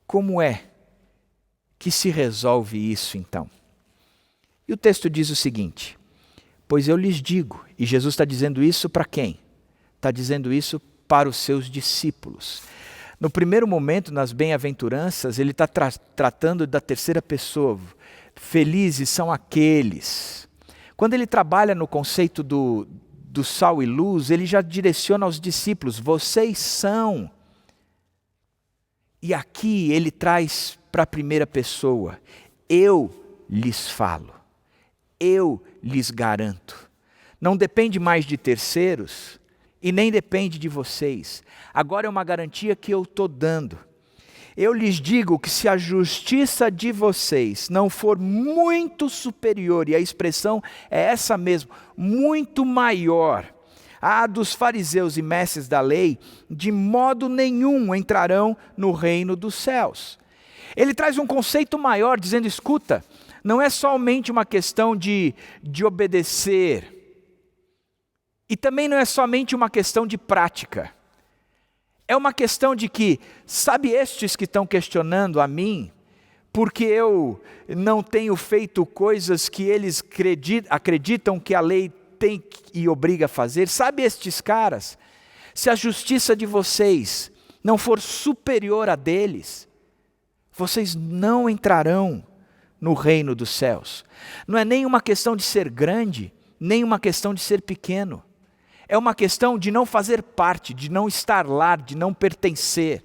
Como é que se resolve isso então? E o texto diz o seguinte: pois eu lhes digo, e Jesus está dizendo isso para quem? Está dizendo isso para os seus discípulos. No primeiro momento, nas bem-aventuranças, ele está tratando da terceira pessoa. Felizes são aqueles. Quando ele trabalha no conceito do sal e luz, ele já direciona aos discípulos, vocês são. E aqui ele traz para a primeira pessoa, eu lhes falo, eu lhes garanto. Não depende mais de terceiros e nem depende de vocês. Agora é uma garantia que eu estou dando. Eu lhes digo que se a justiça de vocês não for muito superior, e a expressão é essa mesmo, muito maior, a dos fariseus e mestres da lei, de modo nenhum entrarão no reino dos céus. Ele traz um conceito maior, dizendo, escuta, não é somente uma questão de obedecer, e também não é somente uma questão de prática. É uma questão de que, sabe estes que estão questionando a mim, porque eu não tenho feito coisas que eles acreditam que a lei tem e obriga a fazer, sabe estes caras, se a justiça de vocês não for superior à deles, vocês não entrarão no reino dos céus. Não é nem uma questão de ser grande, nem uma questão de ser pequeno. É uma questão de não fazer parte, de não estar lá, de não pertencer.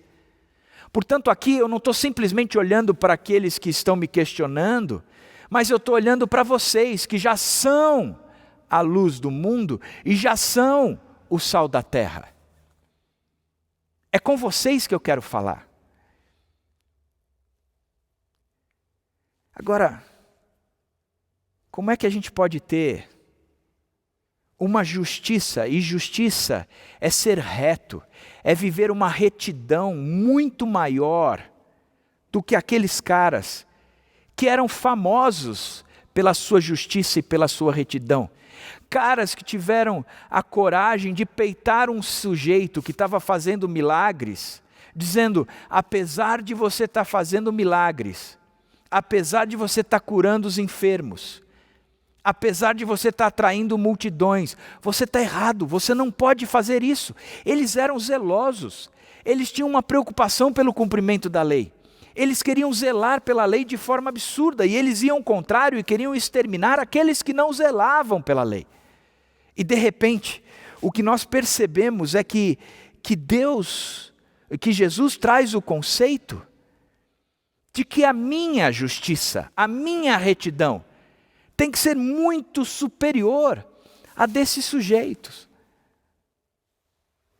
Portanto, aqui eu não estou simplesmente olhando para aqueles que estão me questionando, mas eu estou olhando para vocês que já são a luz do mundo e já são o sal da terra. É com vocês que eu quero falar. Agora, como é que a gente pode ter uma justiça, e justiça é ser reto, é viver uma retidão muito maior do que aqueles caras que eram famosos pela sua justiça e pela sua retidão. Caras que tiveram a coragem de peitar um sujeito que estava fazendo milagres, dizendo: apesar de você estar fazendo milagres, apesar de você estar curando os enfermos, apesar de você estar atraindo multidões, você está errado, você não pode fazer isso. Eles eram zelosos, eles tinham uma preocupação pelo cumprimento da lei. Eles queriam zelar pela lei de forma absurda, e eles iam ao contrário e queriam exterminar aqueles que não zelavam pela lei. E de repente, o que nós percebemos é que Jesus traz o conceito de que a minha justiça, a minha retidão, tem que ser muito superior a desses sujeitos.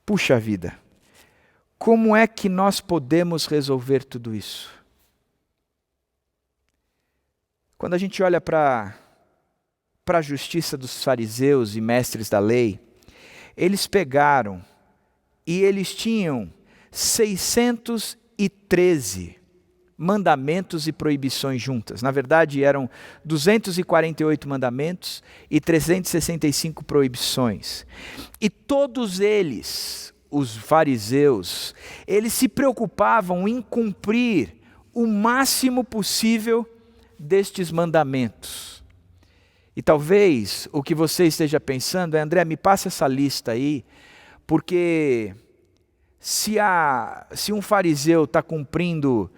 Puxa vida, como é que nós podemos resolver tudo isso? Quando a gente olha para a justiça dos fariseus e mestres da lei, eles pegaram e eles tinham 613 mandamentos e proibições juntas. Na verdade, eram 248 mandamentos e 365 proibições. E todos eles, os fariseus, eles se preocupavam em cumprir o máximo possível destes mandamentos. E talvez o que você esteja pensando é: André, me passa essa lista aí, porque se um fariseu está cumprindo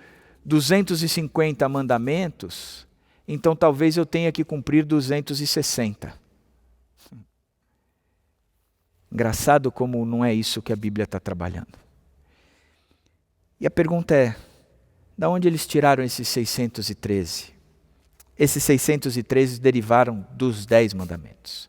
250 mandamentos, então talvez eu tenha que cumprir 260. Engraçado como não é isso que a Bíblia está trabalhando. E a pergunta é: de onde eles tiraram esses 613? Esses 613 derivaram dos 10 mandamentos.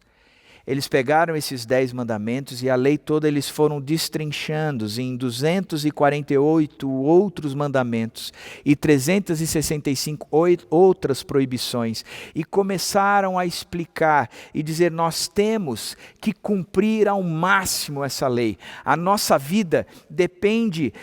Eles pegaram esses 10 mandamentos e a lei toda eles foram destrinchando em 248 outros mandamentos e 365 outras proibições. E começaram a explicar e dizer: nós temos que cumprir ao máximo essa lei. A nossa vida depende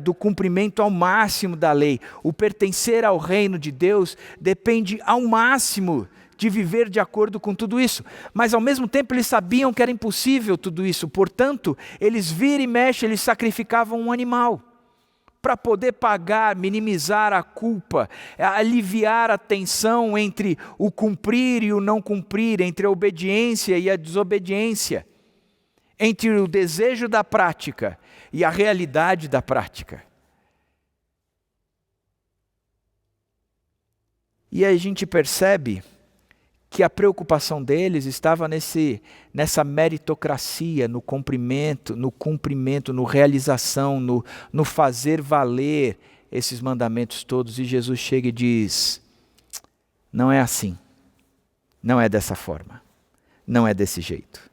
do cumprimento ao máximo da lei. O pertencer ao reino de Deus depende ao máximo de viver de acordo com tudo isso. Mas ao mesmo tempo eles sabiam que era impossível tudo isso. Portanto, eles vira e mexe, eles sacrificavam um animal para poder pagar, minimizar a culpa, aliviar a tensão entre o cumprir e o não cumprir, entre a obediência e a desobediência, entre o desejo da prática e a realidade da prática. E aí a gente percebe que a preocupação deles estava nessa meritocracia, no cumprimento, no realização, no fazer valer esses mandamentos todos. E Jesus chega e diz: não é assim, não é dessa forma, não é desse jeito.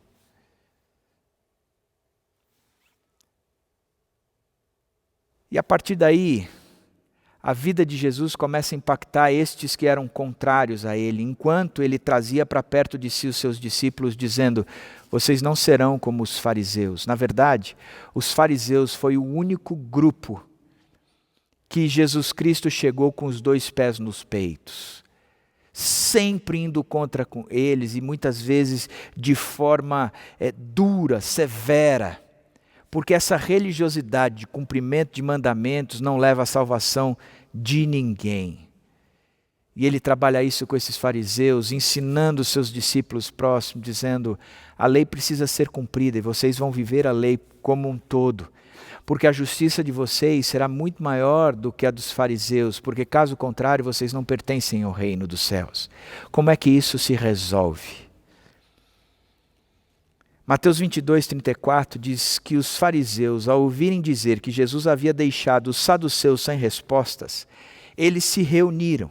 E a partir daí, a vida de Jesus começa a impactar estes que eram contrários a ele, enquanto ele trazia para perto de si os seus discípulos, dizendo: vocês não serão como os fariseus. Na verdade, os fariseus foi o único grupo que Jesus Cristo chegou com os 2 pés nos peitos, sempre indo contra com eles e muitas vezes de forma dura, severa. Porque essa religiosidade de cumprimento de mandamentos não leva à salvação de ninguém. E ele trabalha isso com esses fariseus, ensinando os seus discípulos próximos, dizendo: a lei precisa ser cumprida e vocês vão viver a lei como um todo. Porque a justiça de vocês será muito maior do que a dos fariseus, porque caso contrário vocês não pertencem ao reino dos céus. Como é que isso se resolve? Mateus 22, 34 diz que os fariseus, ao ouvirem dizer que Jesus havia deixado os saduceus sem respostas, eles se reuniram.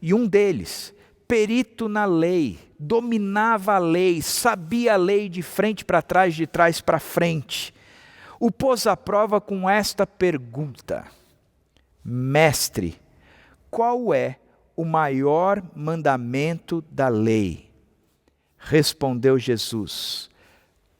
E um deles, perito na lei, dominava a lei, sabia a lei de frente para trás, de trás para frente, o pôs à prova com esta pergunta: Mestre, qual é o maior mandamento da lei? Respondeu Jesus: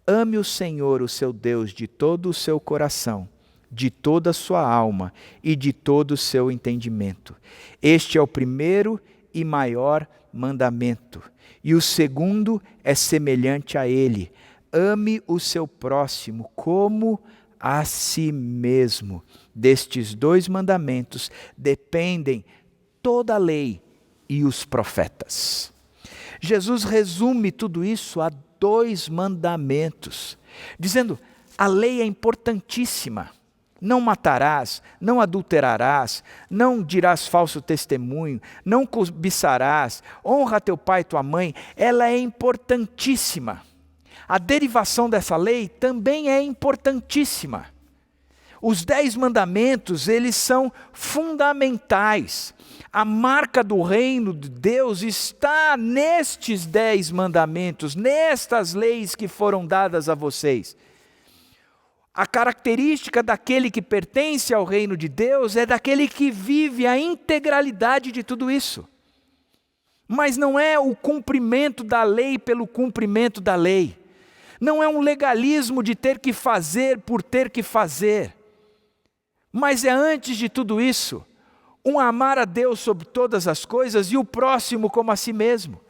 ame o Senhor, o seu Deus, de todo o seu coração, de toda a sua alma e de todo o seu entendimento. Este é o primeiro e maior mandamento. E o segundo é semelhante a ele: ame o seu próximo como a si mesmo. Destes 2 mandamentos dependem toda a lei e os profetas. Jesus resume tudo isso a 2 mandamentos, dizendo: a lei é importantíssima. Não matarás, não adulterarás, não dirás falso testemunho, não cobiçarás, honra teu pai e tua mãe. Ela é importantíssima. A derivação dessa lei também é importantíssima. Os 10 mandamentos, eles são fundamentais. A marca do reino de Deus está nestes 10 mandamentos, nestas leis que foram dadas a vocês. A característica daquele que pertence ao reino de Deus é daquele que vive a integralidade de tudo isso. Mas não é o cumprimento da lei pelo cumprimento da lei. Não é um legalismo de ter que fazer por ter que fazer. Mas é, antes de tudo isso, um amar a Deus sobre todas as coisas e o próximo como a si mesmo.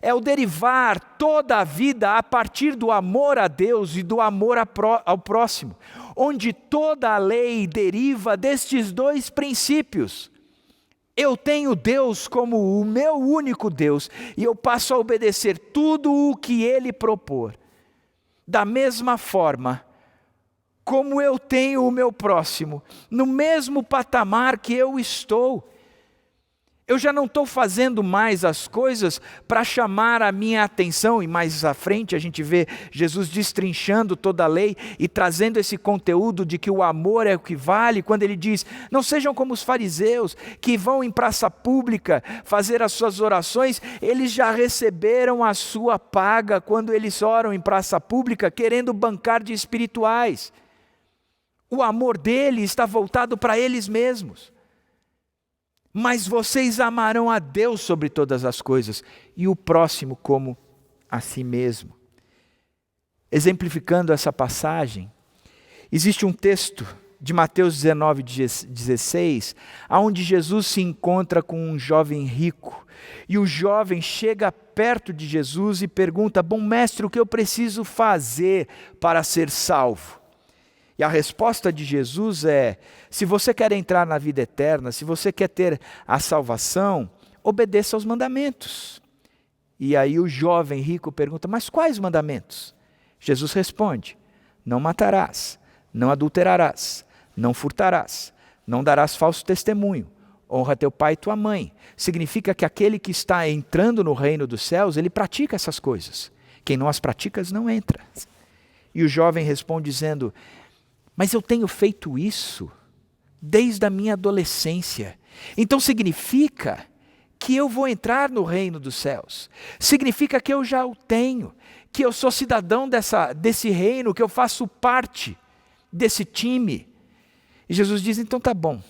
É o derivar toda a vida a partir do amor a Deus e do amor ao próximo, onde toda a lei deriva destes 2 princípios. Eu tenho Deus como o meu único Deus e eu passo a obedecer tudo o que Ele propor. Da mesma forma, como eu tenho o meu próximo, no mesmo patamar que eu estou. Eu já não estou fazendo mais as coisas para chamar a minha atenção, e mais à frente a gente vê Jesus destrinchando toda a lei e trazendo esse conteúdo de que o amor é o que vale, quando ele diz: não sejam como os fariseus que vão em praça pública fazer as suas orações. Eles já receberam a sua paga quando eles oram em praça pública, querendo bancar de espirituais. O amor dele está voltado para eles mesmos. Mas vocês amarão a Deus sobre todas as coisas e o próximo como a si mesmo. Exemplificando essa passagem, existe um texto de Mateus 19:16, onde Jesus se encontra com um jovem rico. E o jovem chega perto de Jesus e pergunta: bom mestre, o que eu preciso fazer para ser salvo? E a resposta de Jesus é: se você quer entrar na vida eterna, se você quer ter a salvação, obedeça aos mandamentos. E aí o jovem rico pergunta: mas quais mandamentos? Jesus responde: não matarás, não adulterarás, não furtarás, não darás falso testemunho, honra teu pai e tua mãe. Significa que aquele que está entrando no reino dos céus, ele pratica essas coisas. Quem não as pratica não entra. E o jovem responde dizendo: mas eu tenho feito isso desde a minha adolescência. Então significa que eu vou entrar no reino dos céus. Significa que eu já o tenho, que eu sou cidadão desse reino, que eu faço parte desse time. E Jesus diz: então tá bom.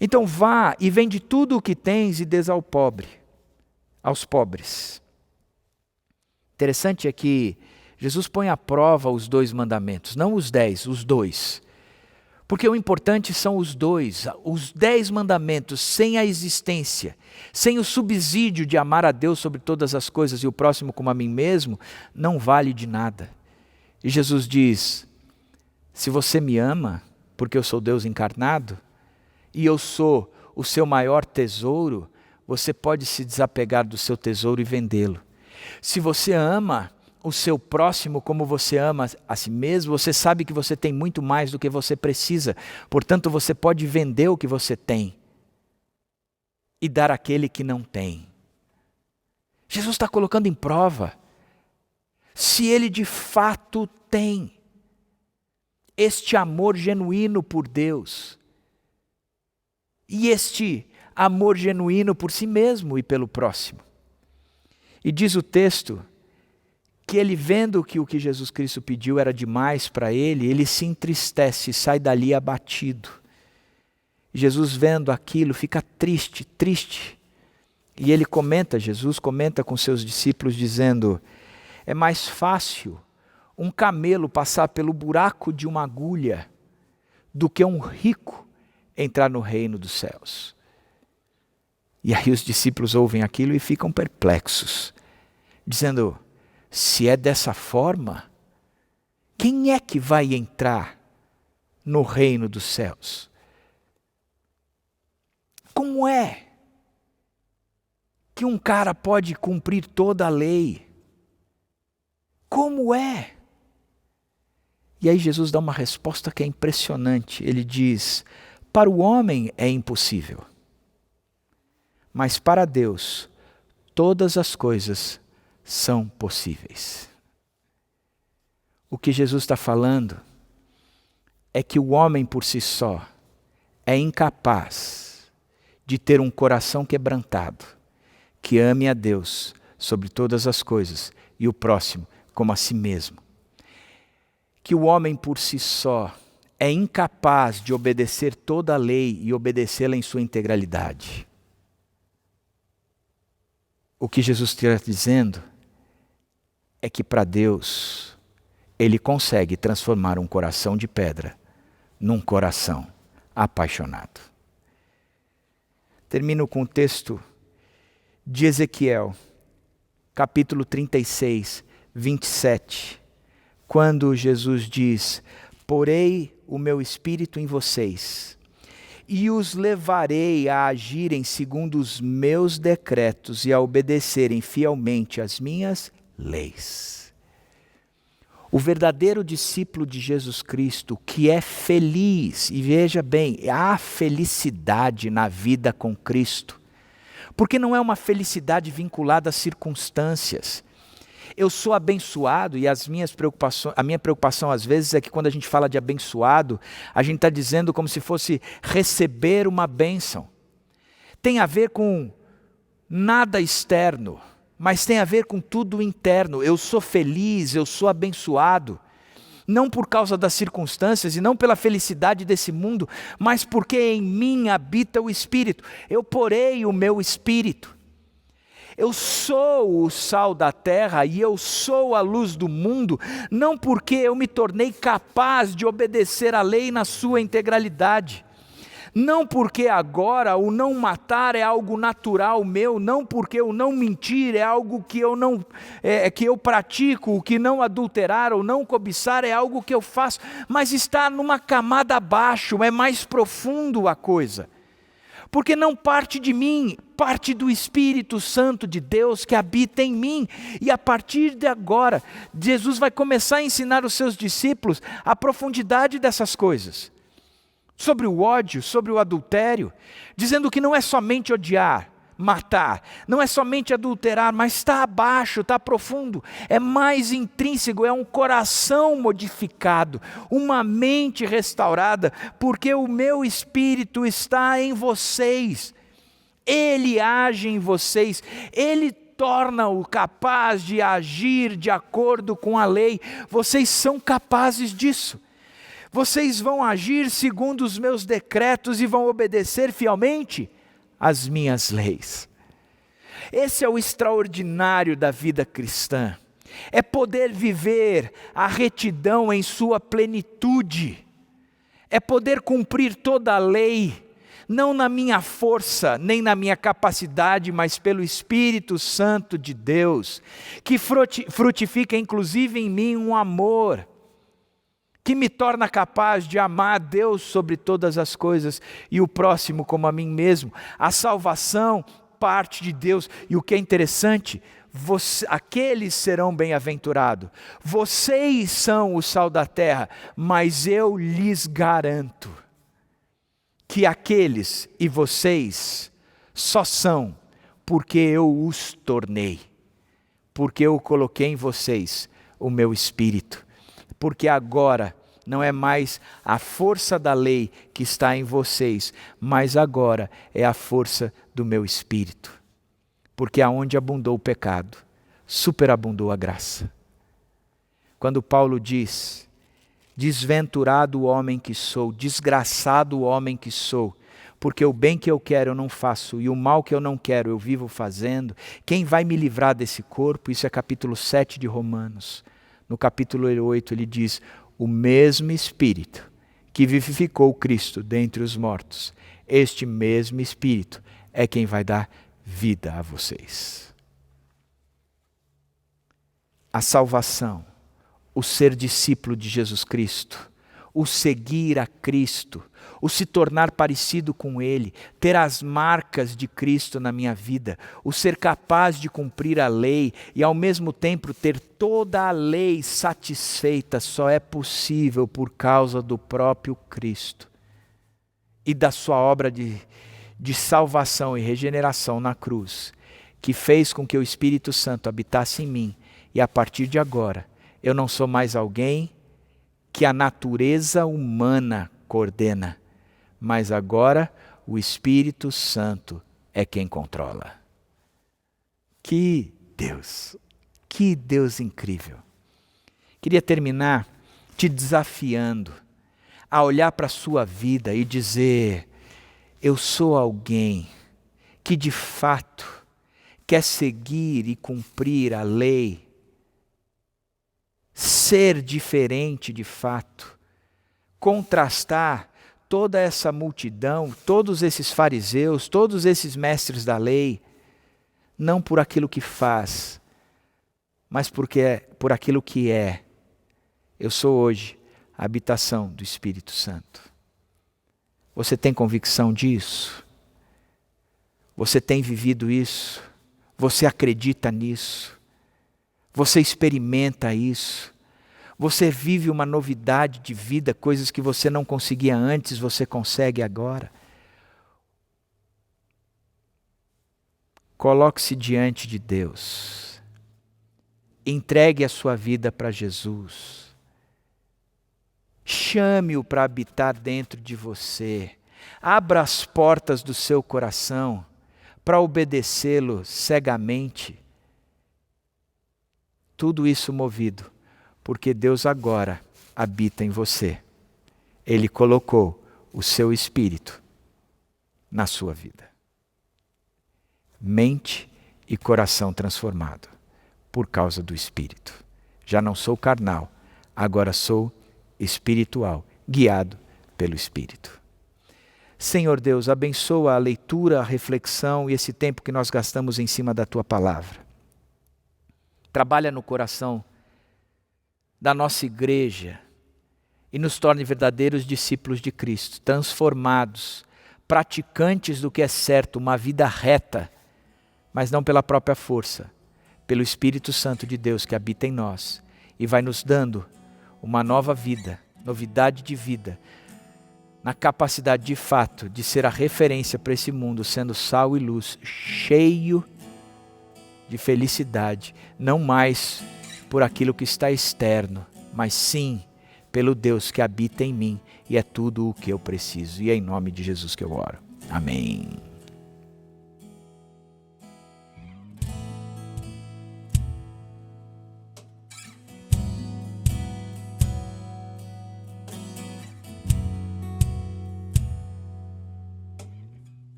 Então vá e vende tudo o que tens e dês aos pobres. Interessante é que Jesus põe à prova os 2 mandamentos, não os 10, os 2. Porque o importante são os 2, os 10 mandamentos, sem a existência, sem o subsídio de amar a Deus sobre todas as coisas e o próximo como a mim mesmo, não vale de nada. E Jesus diz: se você me ama, porque eu sou Deus encarnado, e eu sou o seu maior tesouro, você pode se desapegar do seu tesouro e vendê-lo. Se você ama o seu próximo como você ama a si mesmo, você sabe que você tem muito mais do que você precisa. Portanto, você pode vender o que você tem e dar àquele que não tem. Jesus está colocando em prova se ele de fato tem este amor genuíno por Deus e este amor genuíno por si mesmo e pelo próximo. E diz o texto que ele, vendo que o que Jesus Cristo pediu era demais para ele, ele se entristece e sai dali abatido. Jesus, vendo aquilo, fica triste. E Jesus comenta com seus discípulos dizendo: é mais fácil um camelo passar pelo buraco de uma agulha do que um rico entrar no reino dos céus. E aí os discípulos ouvem aquilo e ficam perplexos, dizendo: se é dessa forma, quem é que vai entrar no reino dos céus? Como é que um cara pode cumprir toda a lei? Como é? E aí Jesus dá uma resposta que é impressionante. Ele diz: para o homem é impossível, mas para Deus todas as coisas são possíveis. O que Jesus está falando é que o homem por si só é incapaz de ter um coração quebrantado, que ame a Deus sobre todas as coisas e o próximo como a si mesmo. Que o homem por si só é incapaz de obedecer toda a lei e obedecê-la em sua integralidade. O que Jesus está dizendo é que para Deus, Ele consegue transformar um coração de pedra num coração apaixonado. Termino com o texto de Ezequiel, capítulo 36, 27, quando Jesus diz: porei o meu espírito em vocês e os levarei a agirem segundo os meus decretos e a obedecerem fielmente às minhas leis. O verdadeiro discípulo de Jesus Cristo, que é feliz, e veja bem, há felicidade na vida com Cristo, porque não é uma felicidade vinculada às circunstâncias. Eu sou abençoado e a minha preocupação às vezes é que quando a gente fala de abençoado, a gente está dizendo como se fosse receber uma bênção. Tem a ver com nada externo, mas tem a ver com tudo interno. Eu sou feliz, eu sou abençoado, não por causa das circunstâncias e não pela felicidade desse mundo, mas porque em mim habita o Espírito. Eu porei o meu Espírito. Eu sou o sal da terra e eu sou a luz do mundo, não porque eu me tornei capaz de obedecer à lei na sua integralidade. Não porque agora o não matar é algo natural meu, não porque o não mentir é algo que eu pratico, o que não adulterar ou não cobiçar é algo que eu faço, mas está numa camada abaixo, é mais profundo a coisa. Porque não parte de mim, parte do Espírito Santo de Deus que habita em mim. E a partir de agora, Jesus vai começar a ensinar os seus discípulos a profundidade dessas coisas. Sobre o ódio, sobre o adultério, dizendo que não é somente odiar, matar, não é somente adulterar, mas está abaixo, está profundo, é mais intrínseco, é um coração modificado, uma mente restaurada, porque o meu Espírito está em vocês, Ele age em vocês, Ele torna-o capaz de agir de acordo com a lei, vocês são capazes disso. Vocês vão agir segundo os meus decretos e vão obedecer fielmente as minhas leis. Esse é o extraordinário da vida cristã. É poder viver a retidão em sua plenitude. É poder cumprir toda a lei, não na minha força, nem na minha capacidade, mas pelo Espírito Santo de Deus, que frutifica inclusive em mim um amor, que me torna capaz de amar a Deus sobre todas as coisas e o próximo como a mim mesmo. A salvação parte de Deus e o que é interessante, aqueles serão bem-aventurados. Vocês são o sal da terra, mas eu lhes garanto que aqueles e vocês só são porque eu os tornei, porque eu coloquei em vocês o meu Espírito, porque agora não é mais a força da lei que está em vocês, mas agora é a força do meu Espírito. Porque aonde abundou o pecado, superabundou a graça. Quando Paulo diz: desventurado o homem que sou, desgraçado o homem que sou, Porque o bem que eu quero eu não faço, e o mal que eu não quero eu vivo fazendo. Quem vai me livrar desse corpo? Isso é capítulo 7 de Romanos. No capítulo 8 ele diz: o mesmo Espírito que vivificou Cristo dentre os mortos, este mesmo Espírito é quem vai dar vida a vocês. A salvação, o ser discípulo de Jesus Cristo, o seguir a Cristo, o se tornar parecido com Ele, ter as marcas de Cristo na minha vida, o ser capaz de cumprir a lei e ao mesmo tempo ter toda a lei satisfeita, só é possível por causa do próprio Cristo e da sua obra de salvação e regeneração na cruz, que fez com que o Espírito Santo habitasse em mim. E a partir de agora, eu não sou mais alguém que a natureza humana coordena, mas agora o Espírito Santo é quem controla. Que Deus incrível. Queria terminar te desafiando a olhar para a sua vida e dizer: eu sou alguém que de fato quer seguir e cumprir a lei, ser diferente de fato, contrastar toda essa multidão, todos esses fariseus, todos esses mestres da lei, não por aquilo que faz, mas por aquilo que é. Eu sou hoje a habitação do Espírito Santo. Você tem convicção disso? Você tem vivido isso? Você acredita nisso? Você experimenta isso? Você vive uma novidade de vida, coisas que você não conseguia antes, você consegue agora? Coloque-se diante de Deus. Entregue a sua vida para Jesus. Chame-o para habitar dentro de você. Abra as portas do seu coração para obedecê-lo cegamente. Tudo isso movido porque Deus agora habita em você. Ele colocou o seu Espírito na sua vida. Mente e coração transformado por causa do Espírito. Já não sou carnal, agora sou espiritual, guiado pelo Espírito. Senhor Deus, abençoa a leitura, a reflexão e esse tempo que nós gastamos em cima da Tua Palavra. Trabalha no coração da nossa igreja e nos torne verdadeiros discípulos de Cristo, transformados, praticantes do que é certo, uma vida reta, mas não pela própria força, pelo Espírito Santo de Deus que habita em nós e vai nos dando uma nova vida, novidade de vida, na capacidade de fato de ser a referência para esse mundo, sendo sal e luz, cheio de felicidade, não mais por aquilo que está externo, mas sim pelo Deus que habita em mim e é tudo o que eu preciso. E é em nome de Jesus que eu oro. Amém.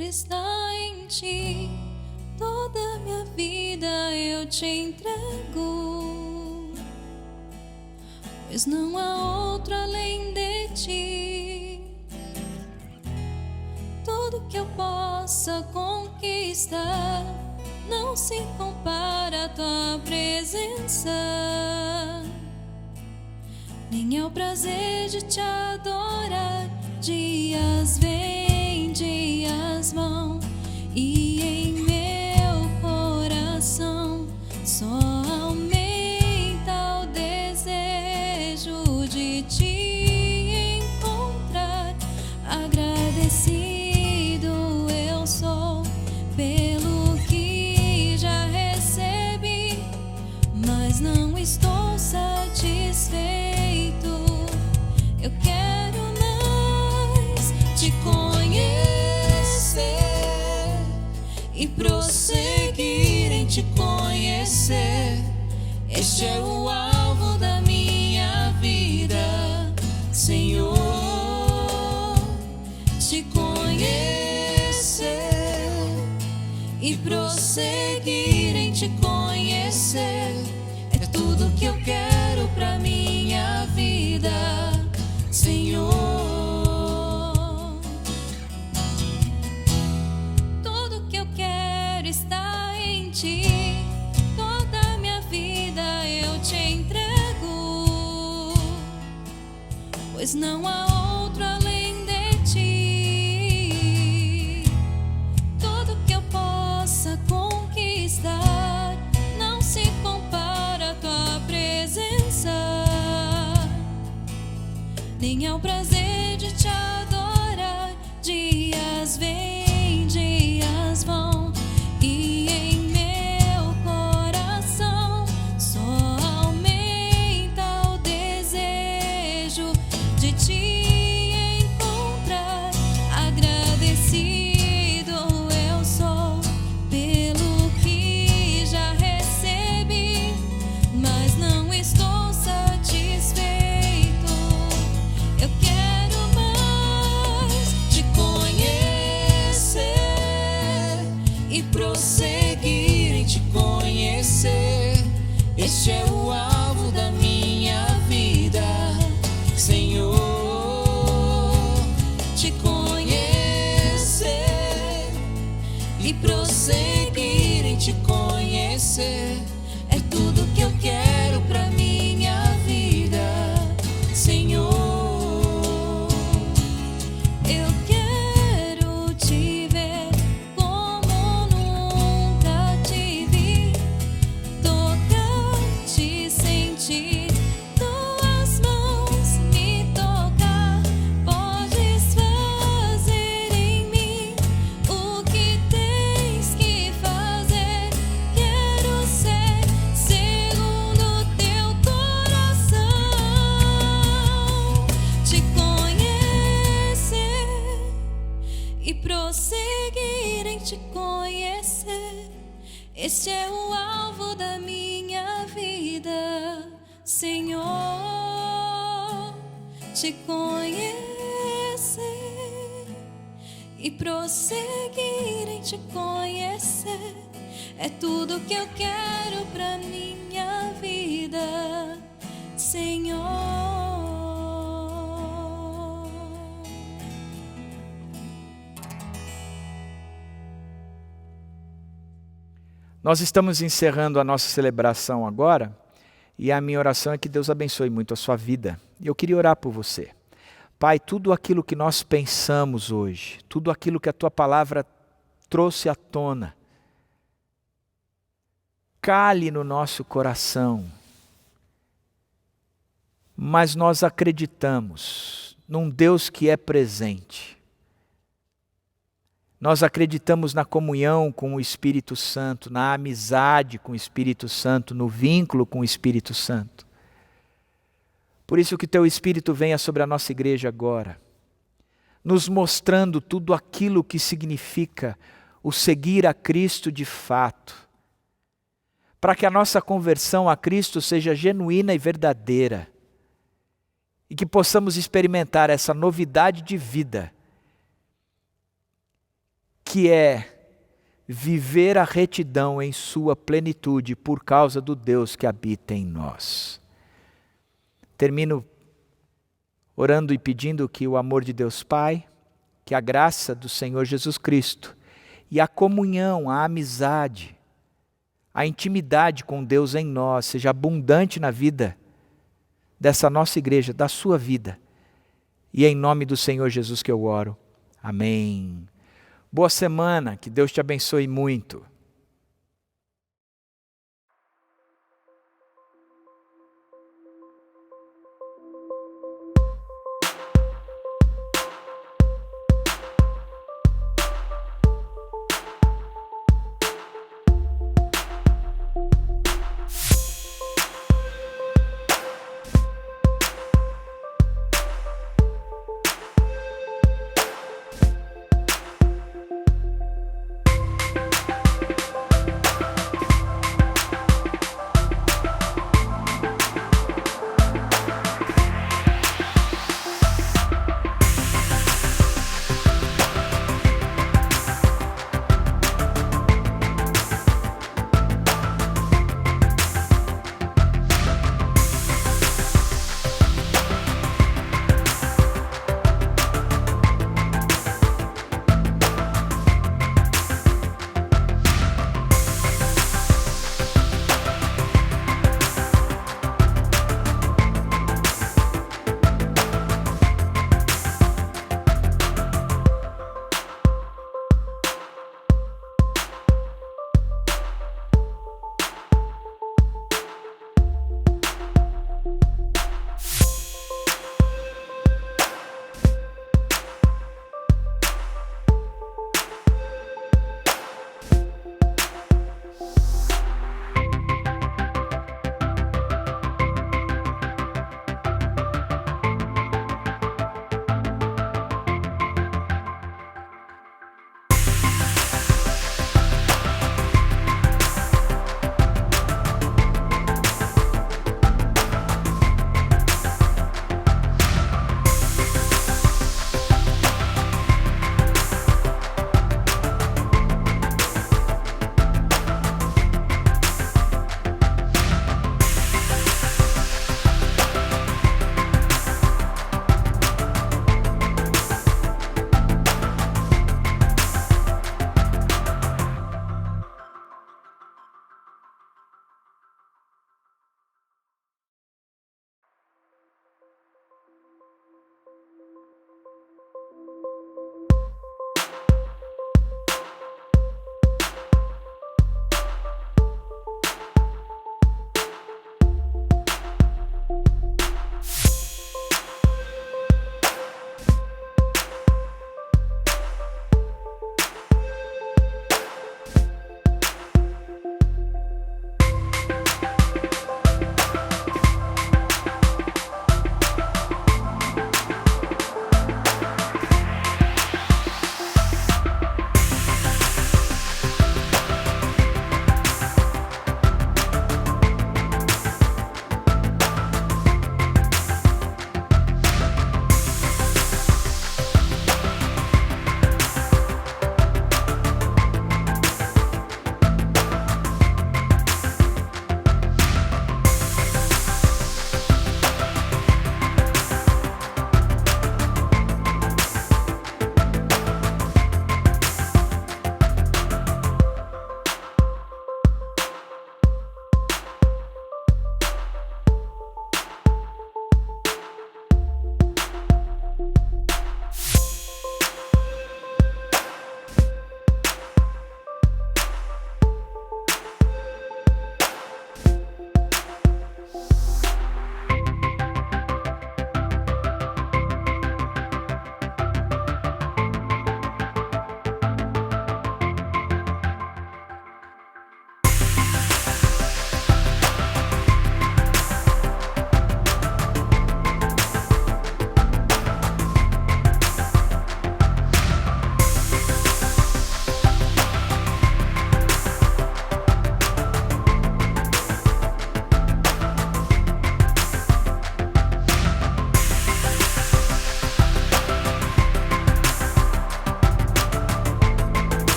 Está em ti, toda minha vida eu te entrego, pois não há outro além de ti. Tudo que eu possa conquistar não se compara à tua presença, nem ao prazer de te adorar. Dias vêm, dias vão, e em meu coração só aumenta o desejo de te encontrar. Agradecido eu sou pelo que já recebi, mas não estou satisfeito. Eu quero mais te conhecer e prosseguir em te conhecer. Este é o alvo da minha vida, Senhor. Te conhecer e prosseguir em te conhecer é tudo que eu quero pra minha vida, Senhor. Tudo que eu quero está em ti. Toda minha vida eu te entrego, pois não há outro além de ti. Tudo que eu possa conquistar não se compara à tua presença, nem ao prazer de te adorar. Dias vêm, dias vão, e em meu coração só aumenta o desejo de te encontrar. Agradecido eu sou pelo que já recebi, mas não estou satisfeito. Eu quero mais te conhecer e prosseguir em te conhecer. Este é o alvo da minha vida, Senhor. Te conhecer e prosseguir em te conhecer é tudo que eu quero pra minha vida, Senhor. Eu quero te ver como nunca te vi, tocar-te, sentir tuas mãos me tocar. Podes fazer em mim o que tens que fazer. Quero ser segundo teu coração. Te conhecer e prosseguir em te conhecer. Este é o alvo da minha vida, Senhor. Te conhecer e prosseguir em te conhecer é tudo que eu quero pra minha vida, Senhor. Nós estamos encerrando a nossa celebração agora, e a minha oração é que Deus abençoe muito a sua vida. E eu queria orar por você. Pai, tudo aquilo que nós pensamos hoje, tudo aquilo que a tua palavra trouxe à tona, cale no nosso coração. Mas nós acreditamos num Deus que é presente. Nós acreditamos na comunhão com o Espírito Santo, na amizade com o Espírito Santo, no vínculo com o Espírito Santo. Por isso que teu Espírito venha sobre a nossa igreja agora, nos mostrando tudo aquilo que significa o seguir a Cristo de fato, para que a nossa conversão a Cristo seja genuína e verdadeira, e que possamos experimentar essa novidade de vida, que é viver a retidão em sua plenitude por causa do Deus que habita em nós. Termino orando e pedindo que o amor de Deus Pai, que a graça do Senhor Jesus Cristo e a comunhão, a amizade, a intimidade com Deus em nós seja abundante na vida dessa nossa igreja, da sua vida. E é em nome do Senhor Jesus que eu oro. Amém. Boa semana, que Deus te abençoe muito.